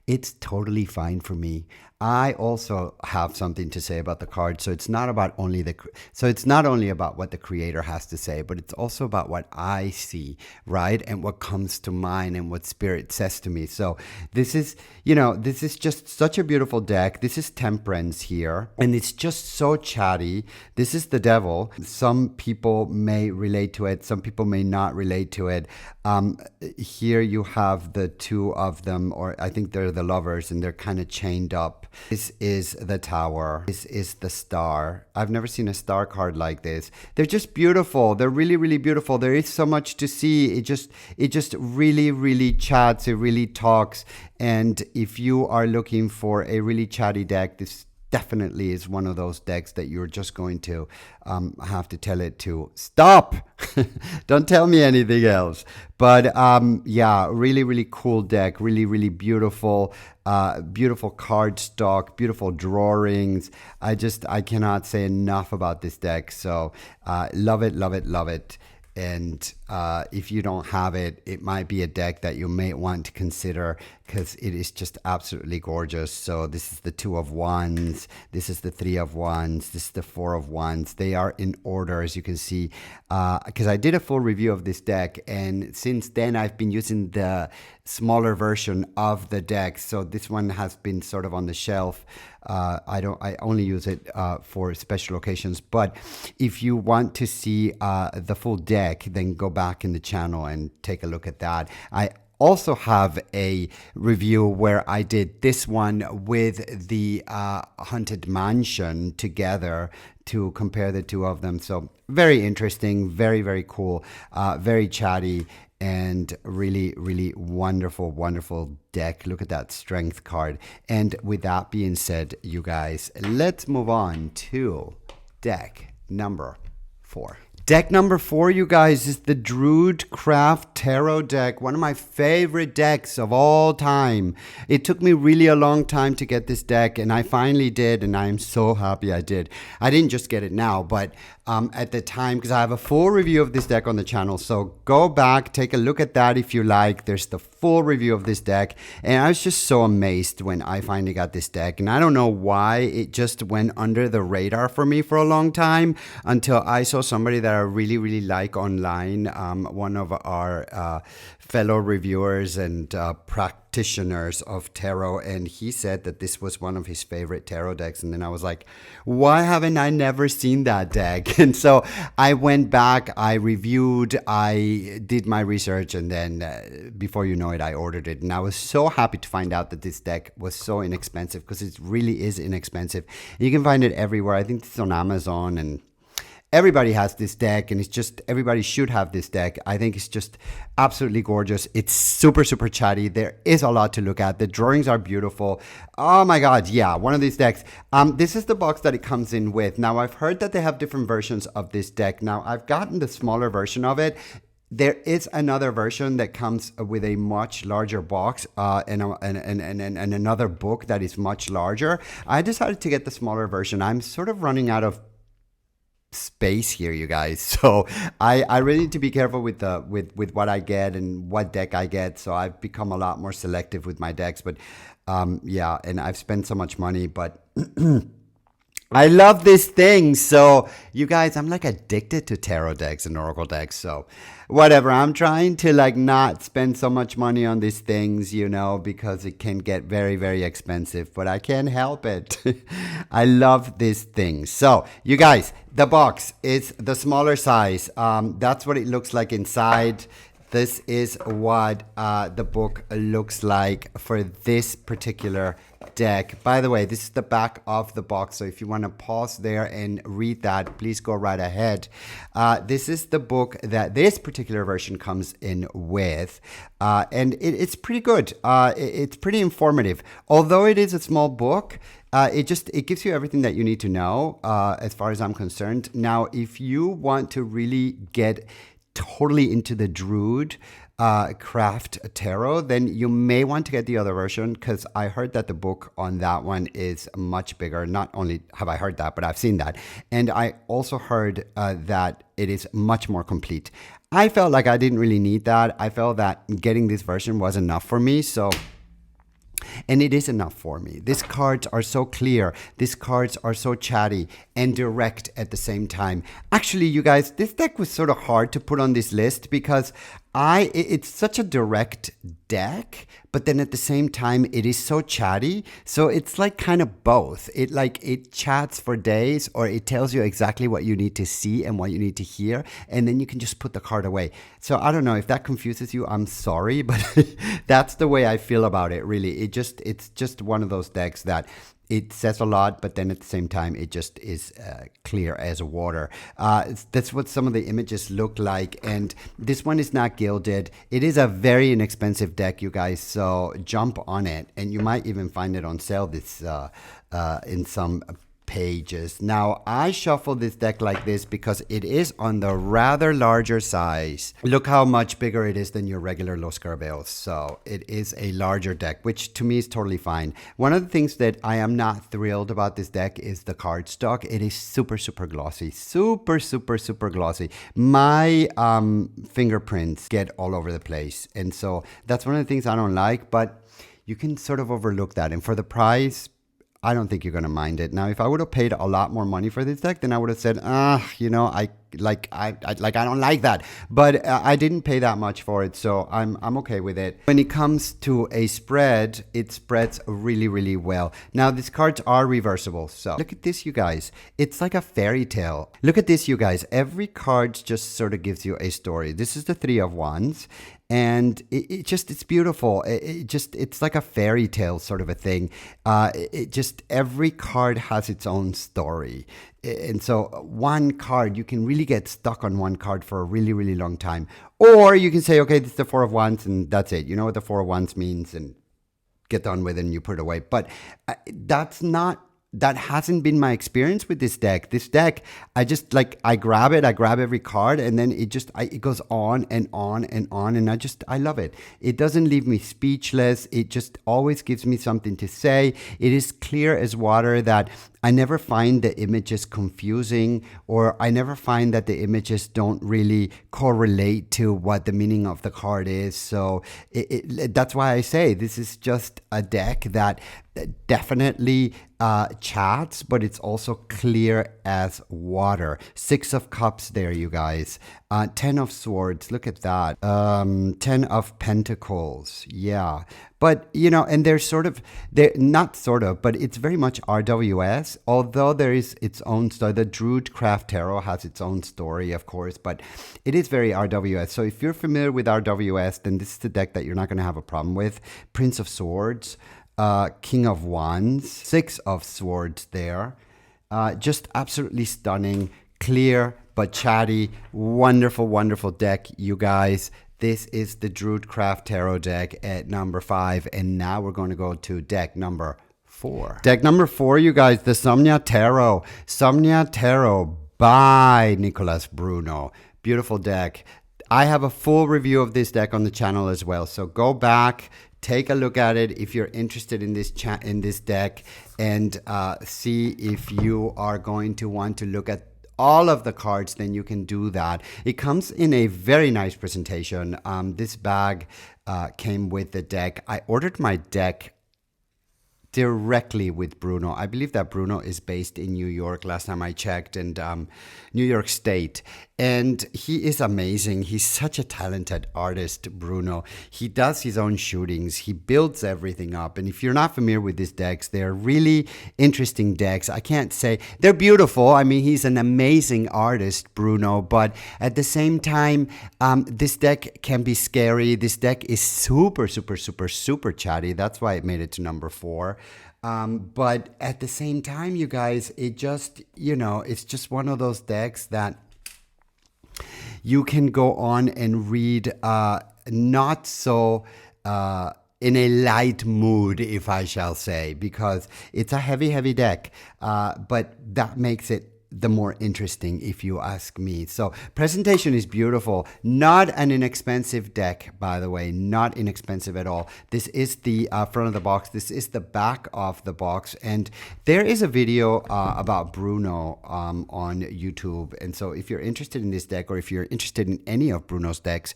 it's totally fine for me. I also have something to say about the card. So it's not about it's not only about what the creator has to say, but it's also about what I see, right? And what comes to mind and what spirit says to me. So this is just such a beautiful deck. This is Temperance here, and it's just so chatty. This is the Devil. Some people may relate to it. Some people may not relate to it. Here you have the two of them, or I think they're the lovers, and they're kind of chained up. This is the Tower. This is the Star. I've never seen a star card like this. They're just beautiful. They're really, really beautiful. There is so much to see. It just really, really chats. It really talks. And if you are looking for a really chatty deck, this definitely is one of those decks that you're just going to have to tell it to stop. Don't tell me anything else. But yeah, really, really cool deck. Really, really beautiful. Beautiful cardstock, beautiful drawings. I cannot say enough about this deck. So love it, love it, love it. And if you don't have it, it might be a deck that you may want to consider, because it is just absolutely gorgeous. So this is the 2 of Wands. This is the 3 of Wands. This is the 4 of Wands. They are in order, as you can see, because I did a full review of this deck. And since then, I've been using the smaller version of the deck. So this one has been sort of on the shelf. I only use it for special occasions. But if you want to see the full deck, then go back in the channel and take a look at that. I also have a review where I did this one with the Haunted Mansion together to compare the two of them. So very interesting, very, very cool, very chatty, and really, really wonderful, wonderful deck. Look at that strength card. And with that being said, you guys, let's move on to deck number 4. Deck number 4, you guys, is the Druidcraft Tarot deck. One of my favorite decks of all time. It took me really a long time to get this deck, and I finally did, and I'm so happy I did. I didn't just get it now, but at the time, because I have a full review of this deck on the channel. So go back, take a look at that if you like. There's the full review of this deck. And I was just so amazed when I finally got this deck. And I don't know why it just went under the radar for me for a long time until I saw somebody that I really, really like online. One of our fellow reviewers and practitioners of tarot, and he said that this was one of his favorite tarot decks. And then I was like, why haven't I never seen that deck? And so I went back, I reviewed, I did my research, and then before you know it, I ordered it. And I was so happy to find out that this deck was so inexpensive, because it really is inexpensive. You can find it everywhere. I think it's on Amazon, and everybody has this deck, and it's just, everybody should have this deck. I think it's just absolutely gorgeous. It's super, super chatty. There is a lot to look at. The drawings are beautiful. Oh my God. Yeah. One of these decks. This is the box that it comes in with. Now, I've heard that they have different versions of this deck. Now, I've gotten the smaller version of it. There is another version that comes with a much larger box and another book that is much larger. I decided to get the smaller version. I'm sort of running out of space here, you guys, so I really need to be careful with what I get and what deck I get. So I've become a lot more selective with my decks, but yeah, and I've spent so much money, but I love this thing. So you guys, I'm like addicted to tarot decks and oracle decks. So whatever, I'm trying to like not spend so much money on these things, you know, because it can get very, very expensive, but I can't help it. I love this thing. So you guys, the box is the smaller size. That's what it looks like inside. This is what the book looks like for this particular deck. By the way, this is the back of the box, so if you want to pause there and read that, please go right ahead. This is the book that this particular version comes in with, and it's pretty good. It's pretty informative. Although it is a small book, it gives you everything that you need to know, as far as I'm concerned. Now, if you want to really get totally into the Druid craft tarot, then you may want to get the other version, because I heard that the book on that one is much bigger. Not only have I heard that, but I've seen that. And I also heard that it is much more complete. I felt like I didn't really need that. I felt that getting this version was enough for me. So, and it is enough for me. These cards are so clear. These cards are so chatty and direct at the same time. Actually, you guys, this deck was sort of hard to put on this list because it's such a direct deck, but then at the same time, it is so chatty. So it's like kind of both. It chats for days, or it tells you exactly what you need to see and what you need to hear. And then you can just put the card away. So I don't know if that confuses you. I'm sorry, but that's the way I feel about it, really. It's just one of those decks that it says a lot, but then at the same time, it just is clear as water. That's what some of the images look like. And this one is not gilded. It is a very inexpensive deck, you guys. So jump on it. And you might even find it on sale this in some pages. Now, I shuffled this deck like this because it is on the rather larger size. Look how much bigger it is than your regular Los Carabeos. So it is a larger deck, which to me is totally fine. One of the things that I am not thrilled about this deck is the cardstock. It is super, super glossy. Super, super, super glossy. My fingerprints get all over the place. And so that's one of the things I don't like, but you can sort of overlook that. And for the price, I don't think you're going to mind it. Now, if I would have paid a lot more money for this deck, then I would have said, you know, I don't like that. But I didn't pay that much for it, so I'm okay with it. When it comes to a spread, it spreads really, really well. Now, these cards are reversible. So look at this, you guys. It's like a fairy tale. Look at this, you guys. Every card just sort of gives you a story. This is the Three of Wands. and it's beautiful. It's like a fairy tale sort of a thing. Every card has its own story. And so one card, you can really get stuck on one card for a really, really long time. Or you can say, okay, this is the Four of Wands and that's it. You know what the Four of Wands means and get on with it and you put it away. But that hasn't been my experience with this deck. This deck, I grab it, I grab every card, and then it goes on and on and on, and I love it. It doesn't leave me speechless. It just always gives me something to say. It is clear as water that I never find the images confusing, or I never find that the images don't really correlate to what the meaning of the card is. So that's why I say this is just a deck that definitely chats, but it's also clear as water. Six of Cups there, you guys. 10 of Swords, look at that. 10 of Pentacles, yeah. But, and they're not sort of, but it's very much RWS, although there is its own story. The Druidcraft Tarot has its own story, of course, but it is very RWS. So if you're familiar with RWS, then this is the deck that you're not going to have a problem with. Prince of Swords, King of Wands, Six of Swords there. Just absolutely stunning, clear, but chatty. Wonderful, wonderful deck, you guys. This is the Druidcraft Tarot deck at number 5. And now we're going to go to deck number 4. Deck number 4, you guys, the Somnia Tarot. Somnia Tarot by Nicolas Bruno. Beautiful deck. I have a full review of this deck on the channel as well. So go back, take a look at it if you're interested in this deck, and see if you are going to want to look at all of the cards. Then you can do that. It comes in a very nice presentation. This bag came with the deck. I ordered my deck directly with Bruno. I believe that Bruno is based in New York last time I checked, and New York State. And he is amazing. He's such a talented artist, Bruno. He does his own shootings. He builds everything up. And if you're not familiar with these decks, they're really interesting decks. I can't say they're beautiful. I mean, he's an amazing artist, Bruno. But at the same time, this deck can be scary. This deck is super, super, super, super chatty. That's why it made it to number 4. But at the same time, you guys, it's just one of those decks that you can go on and read not so in a light mood, if I shall say, because it's a heavy, heavy deck. But that makes it the more interesting, if you ask me. So presentation is beautiful. Not an inexpensive deck, by the way. Not inexpensive at all. This is the front of the box. This is the back of the box. And there is a video about Bruno on YouTube. And so if you're interested in this deck, or if you're interested in any of Bruno's decks,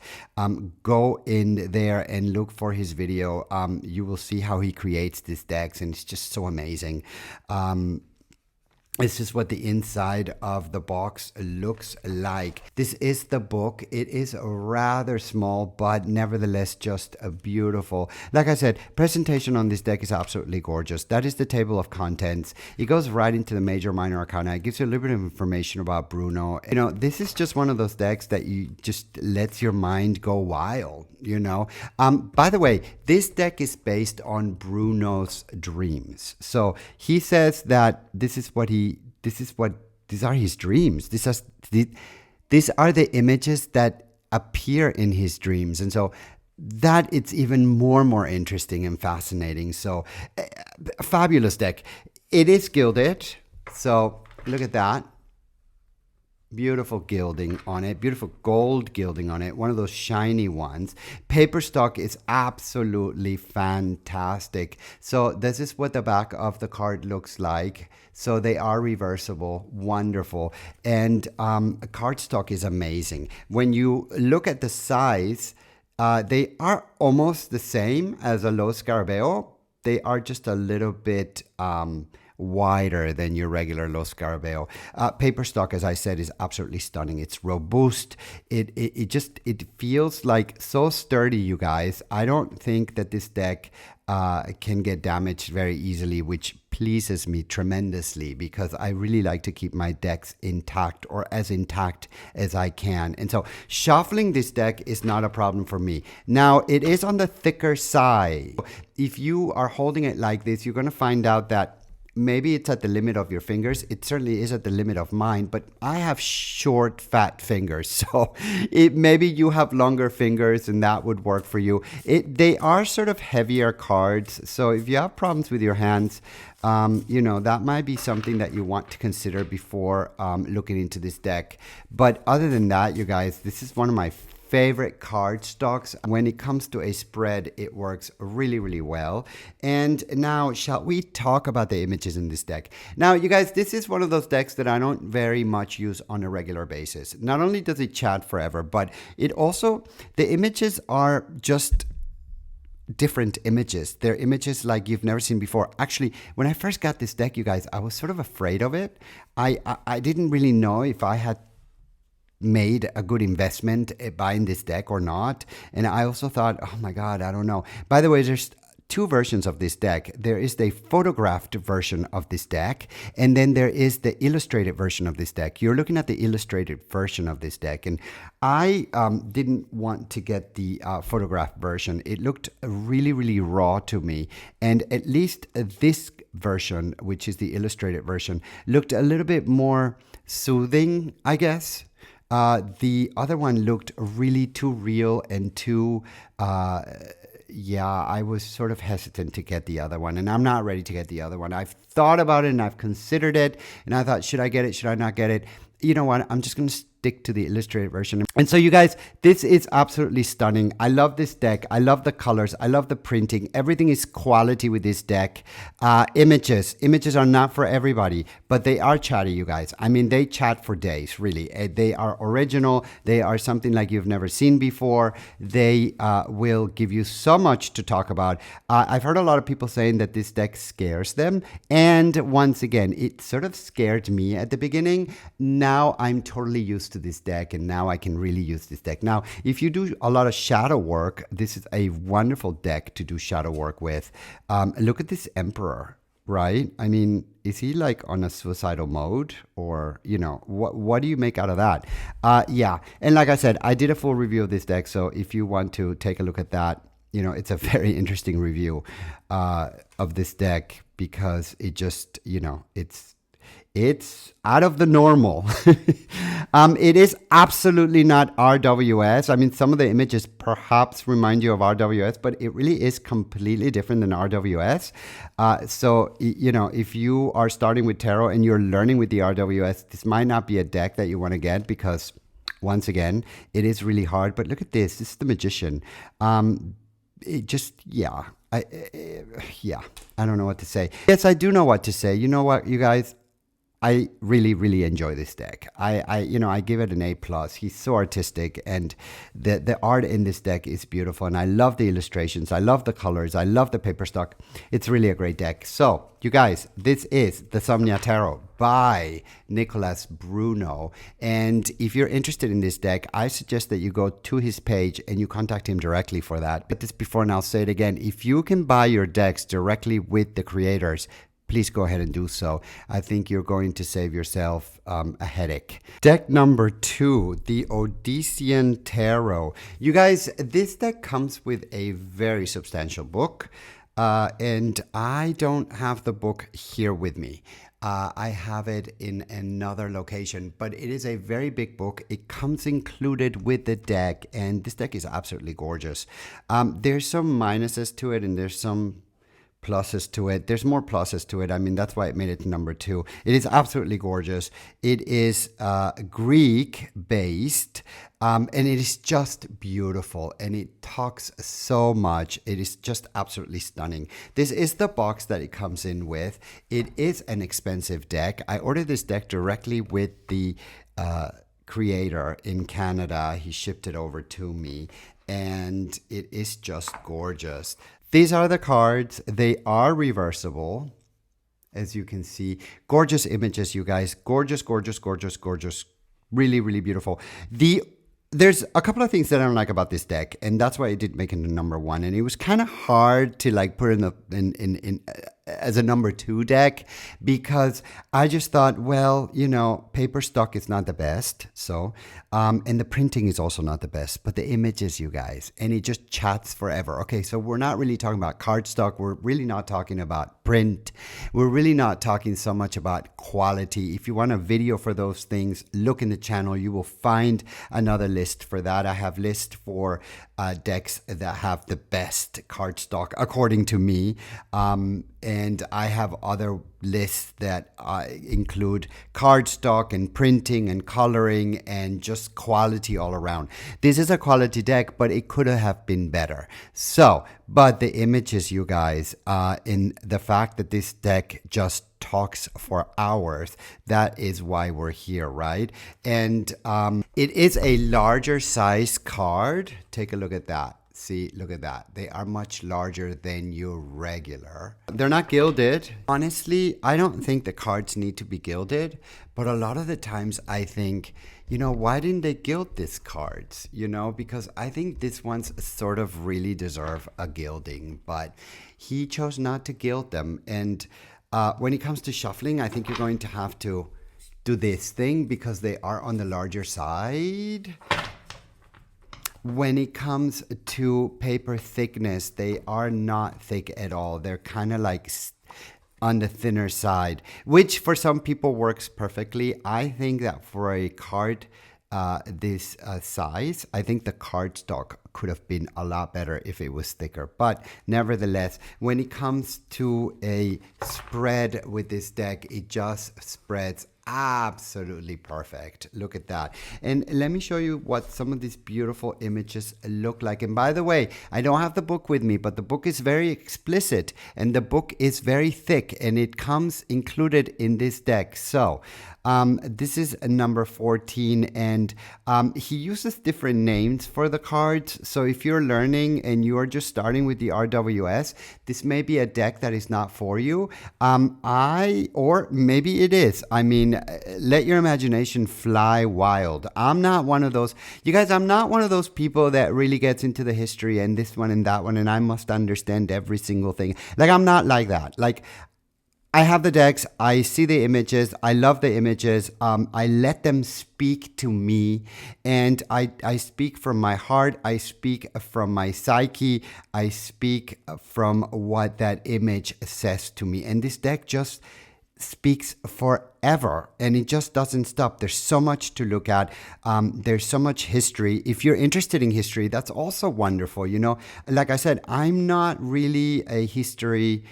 go in there and look for his video. You will see how he creates these decks, and it's just so amazing. This is what the inside of the box looks like. This is the book. It is rather small, but nevertheless just a beautiful. Like I said, presentation on this deck is absolutely gorgeous. That is the table of contents. It goes right into the major, minor arcana. It gives you a little bit of information about Bruno. This is just one of those decks that you just lets your mind go wild, By the way, this deck is based on Bruno's dreams. So he says that these are his dreams. These are the images that appear in his dreams. And so that it's even more interesting and fascinating. So fabulous deck. It is gilded. So look at that. Beautiful gilding on it, beautiful gold gilding on it, one of those shiny ones. Paper stock is absolutely fantastic. So this is what the back of the card looks like. So they are reversible, wonderful. And cardstock is amazing. When you look at the size, they are almost the same as a Los Scarabeo. They are just a little bit wider than your regular Los Scarabeo. Paper stock, as I said, is absolutely stunning. It's robust. It feels like so sturdy, you guys. I don't think that this deck can get damaged very easily, which pleases me tremendously because I really like to keep my decks intact or as intact as I can. And so shuffling this deck is not a problem for me. Now, it is on the thicker side. If you are holding it like this, you're going to find out that maybe it's at the limit of your fingers. It certainly is at the limit of mine, but I have short, fat fingers. So maybe you have longer fingers and that would work for you. They are sort of heavier cards. So if you have problems with your hands, that might be something that you want to consider before looking into this deck. But other than that, you guys, this is one of my favorite card stocks. When it comes to a spread, it works really, really well. And now, shall we talk about the images in this deck? Now, you guys, this is one of those decks that I don't very much use on a regular basis. Not only does it chat forever, but it also, the images are just different images. They're images like you've never seen before. Actually, when I first got this deck, you guys, I was sort of afraid of it. I didn't really know if I had made a good investment buying this deck or not. And I also thought, oh my God, I don't know. By the way, there's two versions of this deck. There is the photographed version of this deck, and then there is the illustrated version of this deck. You're looking at the illustrated version of this deck, and I didn't want to get the photographed version. It looked really, really raw to me, and at least this version, which is the illustrated version, looked a little bit more soothing, I guess. The other one looked really too real and too, I was sort of hesitant to get the other one, and I'm not ready to get the other one. I've thought about it and I've considered it, and I thought, should I get it? Should I not get it? You know what? I'm just going to stick to the illustrated version. And so you guys, this is absolutely stunning. I love this deck. I love the colors. I love the printing. Everything is quality with this deck. Images are not for everybody, but they are chatty, you guys. I mean, they chat for days, really. They are original. They are something like you've never seen before. They will give you so much to talk about. I've heard a lot of people saying that this deck scares them. And once again, it sort of scared me at the beginning. Now I'm totally used to this deck, and now I can really use this deck. Now, if you do a lot of shadow work, this is a wonderful deck to do shadow work with. Look at this Emperor, right? I mean, is he like on a suicidal mode, or, what do you make out of that? Yeah. And like I said, I did a full review of this deck. So if you want to take a look at that, it's a very interesting review of this deck, because it just, it's out of the normal. It is absolutely not RWS. I mean, some of the images perhaps remind you of RWS, but it really is completely different than RWS. So, if you are starting with tarot and you're learning with the RWS, this might not be a deck that you want to get, because once again, it is really hard. But look at this. This is the Magician. It just, I don't know what to say. Yes, I do know what to say. You know what, you guys? I really, really enjoy this deck. I give it an A+. He's so artistic, and the art in this deck is beautiful. And I love the illustrations. I love the colors. I love the paper stock. It's really a great deck. So, you guys, this is the Somnia Tarot by Nicholas Bruno. And if you're interested in this deck, I suggest that you go to his page and you contact him directly for that. But this before, and I'll say it again. If you can buy your decks directly with the creators, please go ahead and do so. I think you're going to save yourself a headache. Deck number 2, the Odyssean Tarot. You guys, this deck comes with a very substantial book, and I don't have the book here with me. I have it in another location, but it is a very big book. It comes included with the deck, and this deck is absolutely gorgeous. There's some minuses to it, and there's some pluses to it. There's more pluses to it. I mean, that's why it made it to number 2. It is absolutely gorgeous. It is Greek based, and it is just beautiful, and it talks so much. It is just absolutely stunning. This is the box that it comes in with. It is an expensive deck. I ordered this deck directly with the creator in Canada. He shipped it over to me, and it is just gorgeous. These are the cards. They are reversible, as you can see. Gorgeous images, you guys. Gorgeous, gorgeous, gorgeous, gorgeous. Really, really beautiful. The there's a couple of things that I don't like about this deck, and that's why I did make it a number one. And it was kind of hard to like put in the in as a number two deck because I just thought, well, you know, paper stock is not the best, so and the printing is also not the best, but the images, you guys, and it just chats forever. Okay, so we're not really talking about cardstock. We're really not talking about print. We're really not talking so much about quality. If you want a video for those things, look in the channel. You will find another list for that. I have list for decks that have the best cardstock according to me, and I have other lists that include cardstock and printing and coloring and just quality all around. This is a quality deck, but it could have been better. So, but the images, you guys, in the fact that this deck just talks for hours, that is why we're here, right? And it is a larger size card. Take a look at that. See, look at that. They are much larger than your regular. They're not gilded. Honestly, I don't think the cards need to be gilded, but a lot of the times I think, you know, why didn't they gild these cards? You know, because I think this ones sort of really deserve a gilding, but he chose not to gild them. And when it comes to shuffling, I think you're going to have to do this thing because they are on the larger side. When it comes to paper thickness, they are not thick at all. They're kind of like on the thinner side, which for some people works perfectly. I think that for a card this size, I think the cardstock could have been a lot better if it was thicker. But nevertheless, when it comes to a spread with this deck, it just spreads absolutely perfect. Look at that. And let me show you what some of these beautiful images look like. And by the way, I don't have the book with me, but the book is very explicit and the book is very thick and it comes included in this deck. So this is number 14, and he uses different names for the cards. So if you're learning and you are just starting with the RWS, this may be a deck that is not for you. Or maybe it is. I mean, let your imagination fly wild. I'm not one of those, you guys, I'm not one of those people that really gets into the history and this one and that one, and I must understand every single thing. Like, I'm not like that. Like, I have the decks, I see the images, I love the images, I let them speak to me, and I speak from my heart, I speak from my psyche, I speak from what that image says to me. And this deck just speaks forever and it just doesn't stop. There's so much to look at. There's so much history. If you're interested in history, that's also wonderful. You know, like I said, I'm not really a history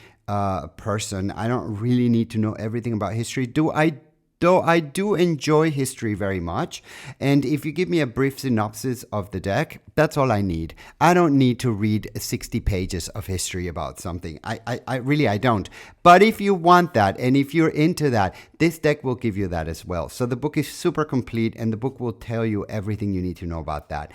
person. I don't really need to know everything about history. Though I do enjoy history very much. And if you give me a brief synopsis of the deck, that's all I need. I don't need to read 60 pages of history about something. I really don't. But if you want that, and if you're into that, this deck will give you that as well. So the book is super complete, and the book will tell you everything you need to know about that.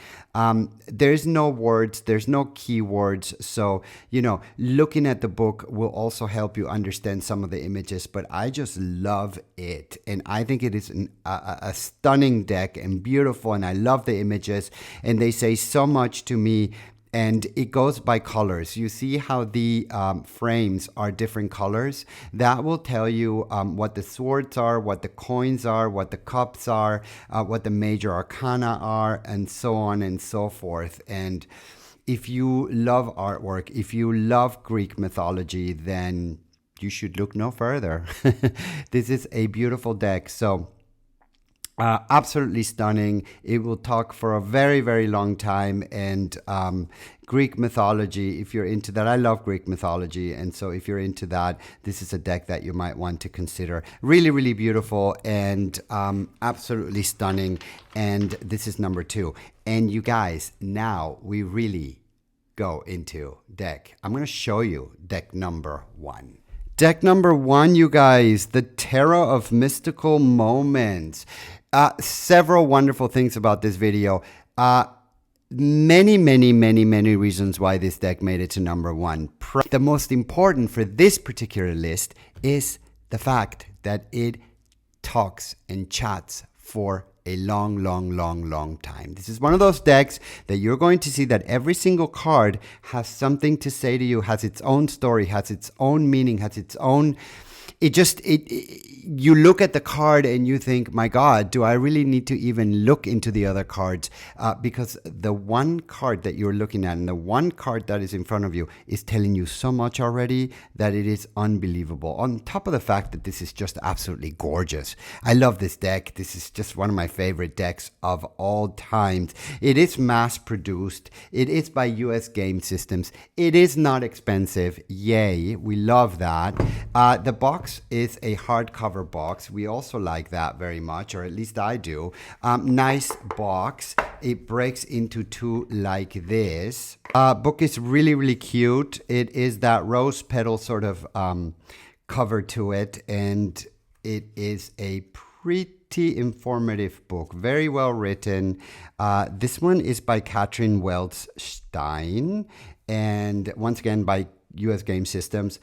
There's no words, there's no keywords. So, you know, looking at the book will also help you understand some of the images, but I just love it. And I think it is a stunning deck and beautiful, and I love the images, and they say so much to me. And it goes by colors. You see how the frames are different colors? That will tell you what the swords are, what the coins are, what the cups are, what the major arcana are, and so on and so forth. And if you love artwork, if you love Greek mythology, then you should look no further. This is a beautiful deck. So absolutely stunning. It will talk for a very, very long time. And Greek mythology, if you're into that, I love Greek mythology. And so if you're into that, this is a deck that you might want to consider. Really, really beautiful and absolutely stunning. And this is number 2. And you guys, now we really go into deck. I'm going to show you deck number 1. Deck number 1, you guys, the Tarot of Mystical Moments. Several wonderful things about this video. Many reasons why this deck made it to number 1. The most important for this particular list is the fact that it talks and chats for a long, long, long, long time. This is one of those decks that you're going to see that every single card has something to say to you, has its own story, has its own meaning, has its own you look at the card and you think, my God, do I really need to even look into the other cards? Because the one card that you're looking at and the one card that is in front of you is telling you so much already that it is unbelievable. On top of the fact that this is just absolutely gorgeous. I love this deck. This is just one of my favorite decks of all times. It is mass produced. It is by US Game Systems. It is not expensive. Yay. We love that. The box is a hardcover box. We also like that very much, or at least I do. Nice box. It breaks into two like this. Book is really, really cute. It is that rose petal sort of cover to it, and it is a pretty informative book. Very well written. This one is by Katrin Welz-Stein, and once again by US Game Systems.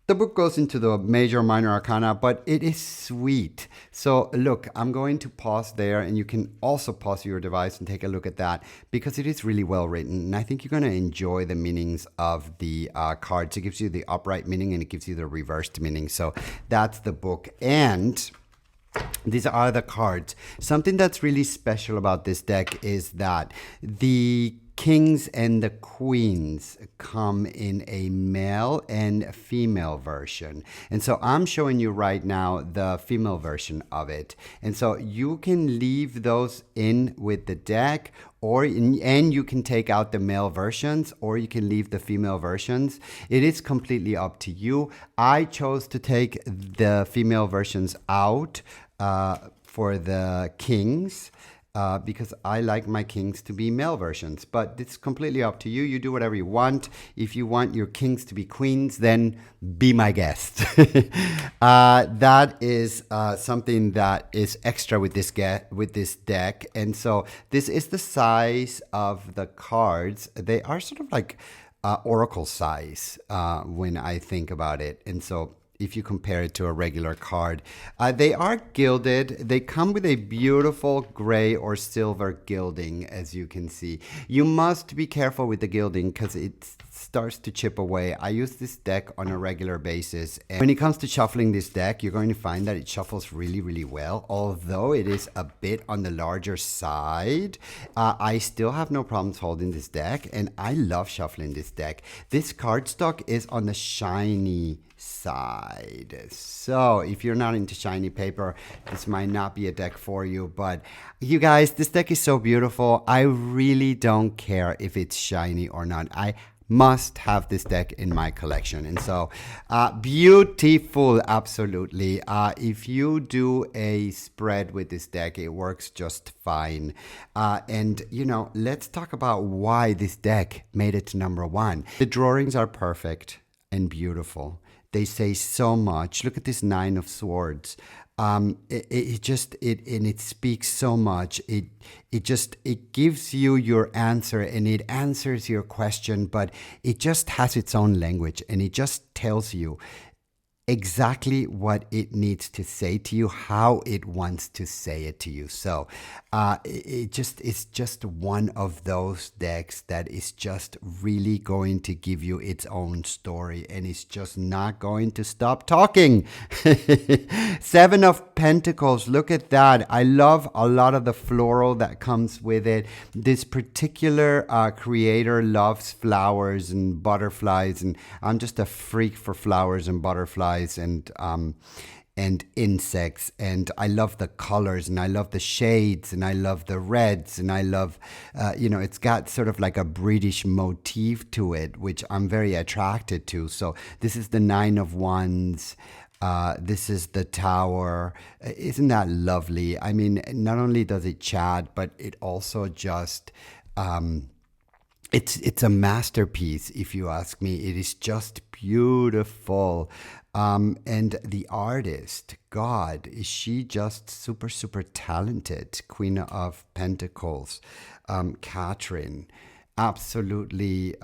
The book goes into the major, minor arcana, but it is sweet. So look, I'm going to pause there, and you can also pause your device and take a look at that because it is really well written. And I think you're going to enjoy the meanings of the cards. It gives you the upright meaning and it gives you the reversed meaning. So that's the book. And these are the cards. Something that's really special about this deck is that the kings and the queens come in a male and female version. And so I'm showing you right now the female version of it. And so you can leave those in with the deck, and you can take out the male versions, or you can leave the female versions. It is completely up to you. I chose to take the female versions out for the kings. Because I like my kings to be male versions, but it's completely up to you. You do whatever you want. If you want your kings to be queens, then be my guest. That is something that is extra with this deck. And so this is the size of the cards. They are sort of like oracle size when I think about it. And so if you compare it to a regular card. They are gilded. They come with a beautiful gray or silver gilding, as you can see. You must be careful with the gilding because it starts to chip away. I use this deck on a regular basis. And when it comes to shuffling this deck, you're going to find that it shuffles really, really well. Although it is a bit on the larger side, I still have no problems holding this deck. And I love shuffling this deck. This cardstock is on the shiny side. So if you're not into shiny paper, this might not be a deck for you. But you guys, this deck is so beautiful. I really don't care if it's shiny or not. I must have this deck in my collection. And so beautiful, absolutely. If you do a spread with this deck, it works just fine. And you know, let's talk about why this deck made it to #1. The drawings are perfect and beautiful. They say so much. Look at this 9 of Swords. It speaks so much. It gives you your answer and it answers your question, but it just has its own language and it just tells you exactly what it needs to say to you, how it wants to say it to you. So it's just one of those decks that is just really going to give you its own story and it's just not going to stop talking. 7 of Pentacles, look at that. I love a lot of the floral that comes with it. This particular creator loves flowers and butterflies, and I'm just a freak for flowers and butterflies and insects, and I love the colors and I love the shades and I love the reds and I love it's got sort of like a British motif to it, which I'm very attracted to. So this is the 9 of Wands. This is the Tower. Isn't that lovely? I mean, not only does it chat, but it also just it's a masterpiece, if you ask me. It is just beautiful. And the artist, God, is she just super, super talented? Queen of Pentacles, Catherine, absolutely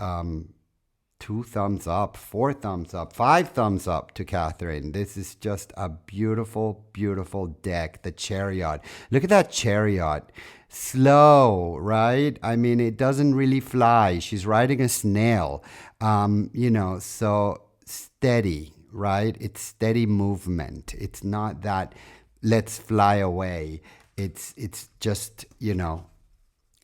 2 thumbs up, 4 thumbs up, 5 thumbs up to Catherine. This is just a beautiful, beautiful deck. The Chariot. Look at that Chariot. Slow, right? I mean, it doesn't really fly. She's riding a snail. So steady, right? It's steady movement. It's not that let's fly away. It's just,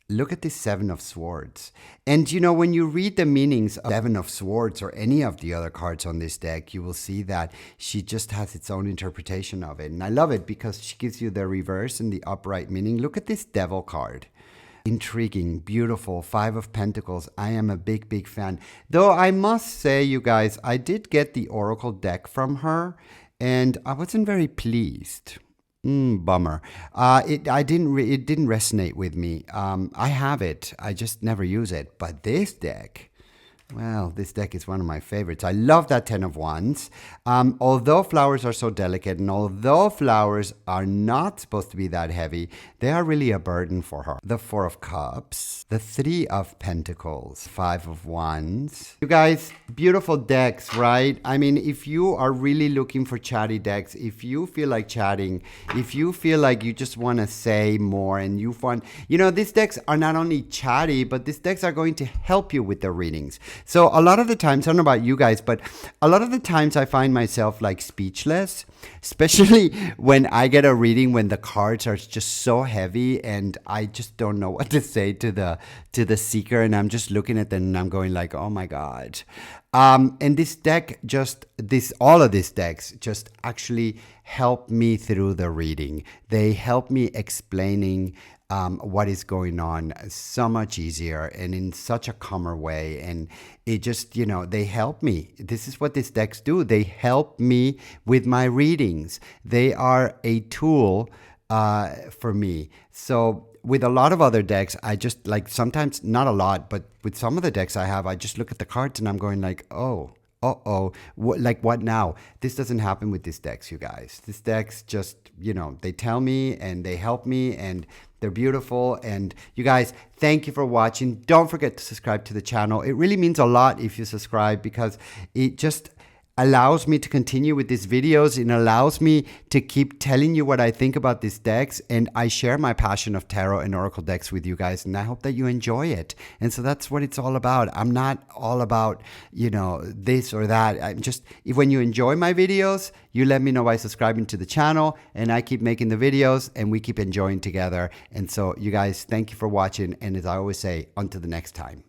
look at this Seven of Swords. And when you read the meanings of Seven of Swords or any of the other cards on this deck, you will see that she just has its own interpretation of it. And I love it because she gives you the reverse and the upright meaning. Look at this Devil card. Intriguing, beautiful, Five of Pentacles. I am a big, big fan. Though I must say, you guys, I did get the Oracle deck from her and I wasn't very pleased. Bummer. It didn't resonate with me. I have it. I just never use it. But this deck, well, this deck is one of my favorites. I love that Ten of Wands. Although flowers are so delicate and although flowers are not supposed to be that heavy, they are really a burden for her. The Four of Cups, the Three of Pentacles, Five of Wands. You guys, beautiful decks, right? I mean, if you are really looking for chatty decks, if you feel like chatting, if you feel like you just want to say more and you want, these decks are not only chatty, but these decks are going to help you with the readings. So a lot of the times, I don't know about you guys, but a lot of the times I find myself like speechless, especially when I get a reading when the cards are just so heavy and I just don't know what to say to the seeker, and I'm just looking at them and I'm going like, oh my God. And this deck all of these decks just actually help me through the reading. They help me explaining what is going on so much easier and in such a calmer way. And it just, they help me. This is what these decks do. They help me with my readings. They are a tool for me. So with a lot of other decks, I just sometimes, not a lot, but with some of the decks I have, I just look at the cards and I'm going like, oh, what now? This doesn't happen with these decks, you guys. These decks just, they tell me and they help me and they're beautiful. And you guys, thank you for watching. Don't forget to subscribe to the channel. It really means a lot if you subscribe because it just allows me to continue with these videos. It allows me to keep telling you what I think about these decks, and I share my passion of tarot and oracle decks with you guys, and I hope that you enjoy it. And so that's what it's all about. I'm not all about, this or that. I'm just, when you enjoy my videos, you let me know by subscribing to the channel, and I keep making the videos and we keep enjoying together. And so you guys, thank you for watching. And as I always say, until the next time.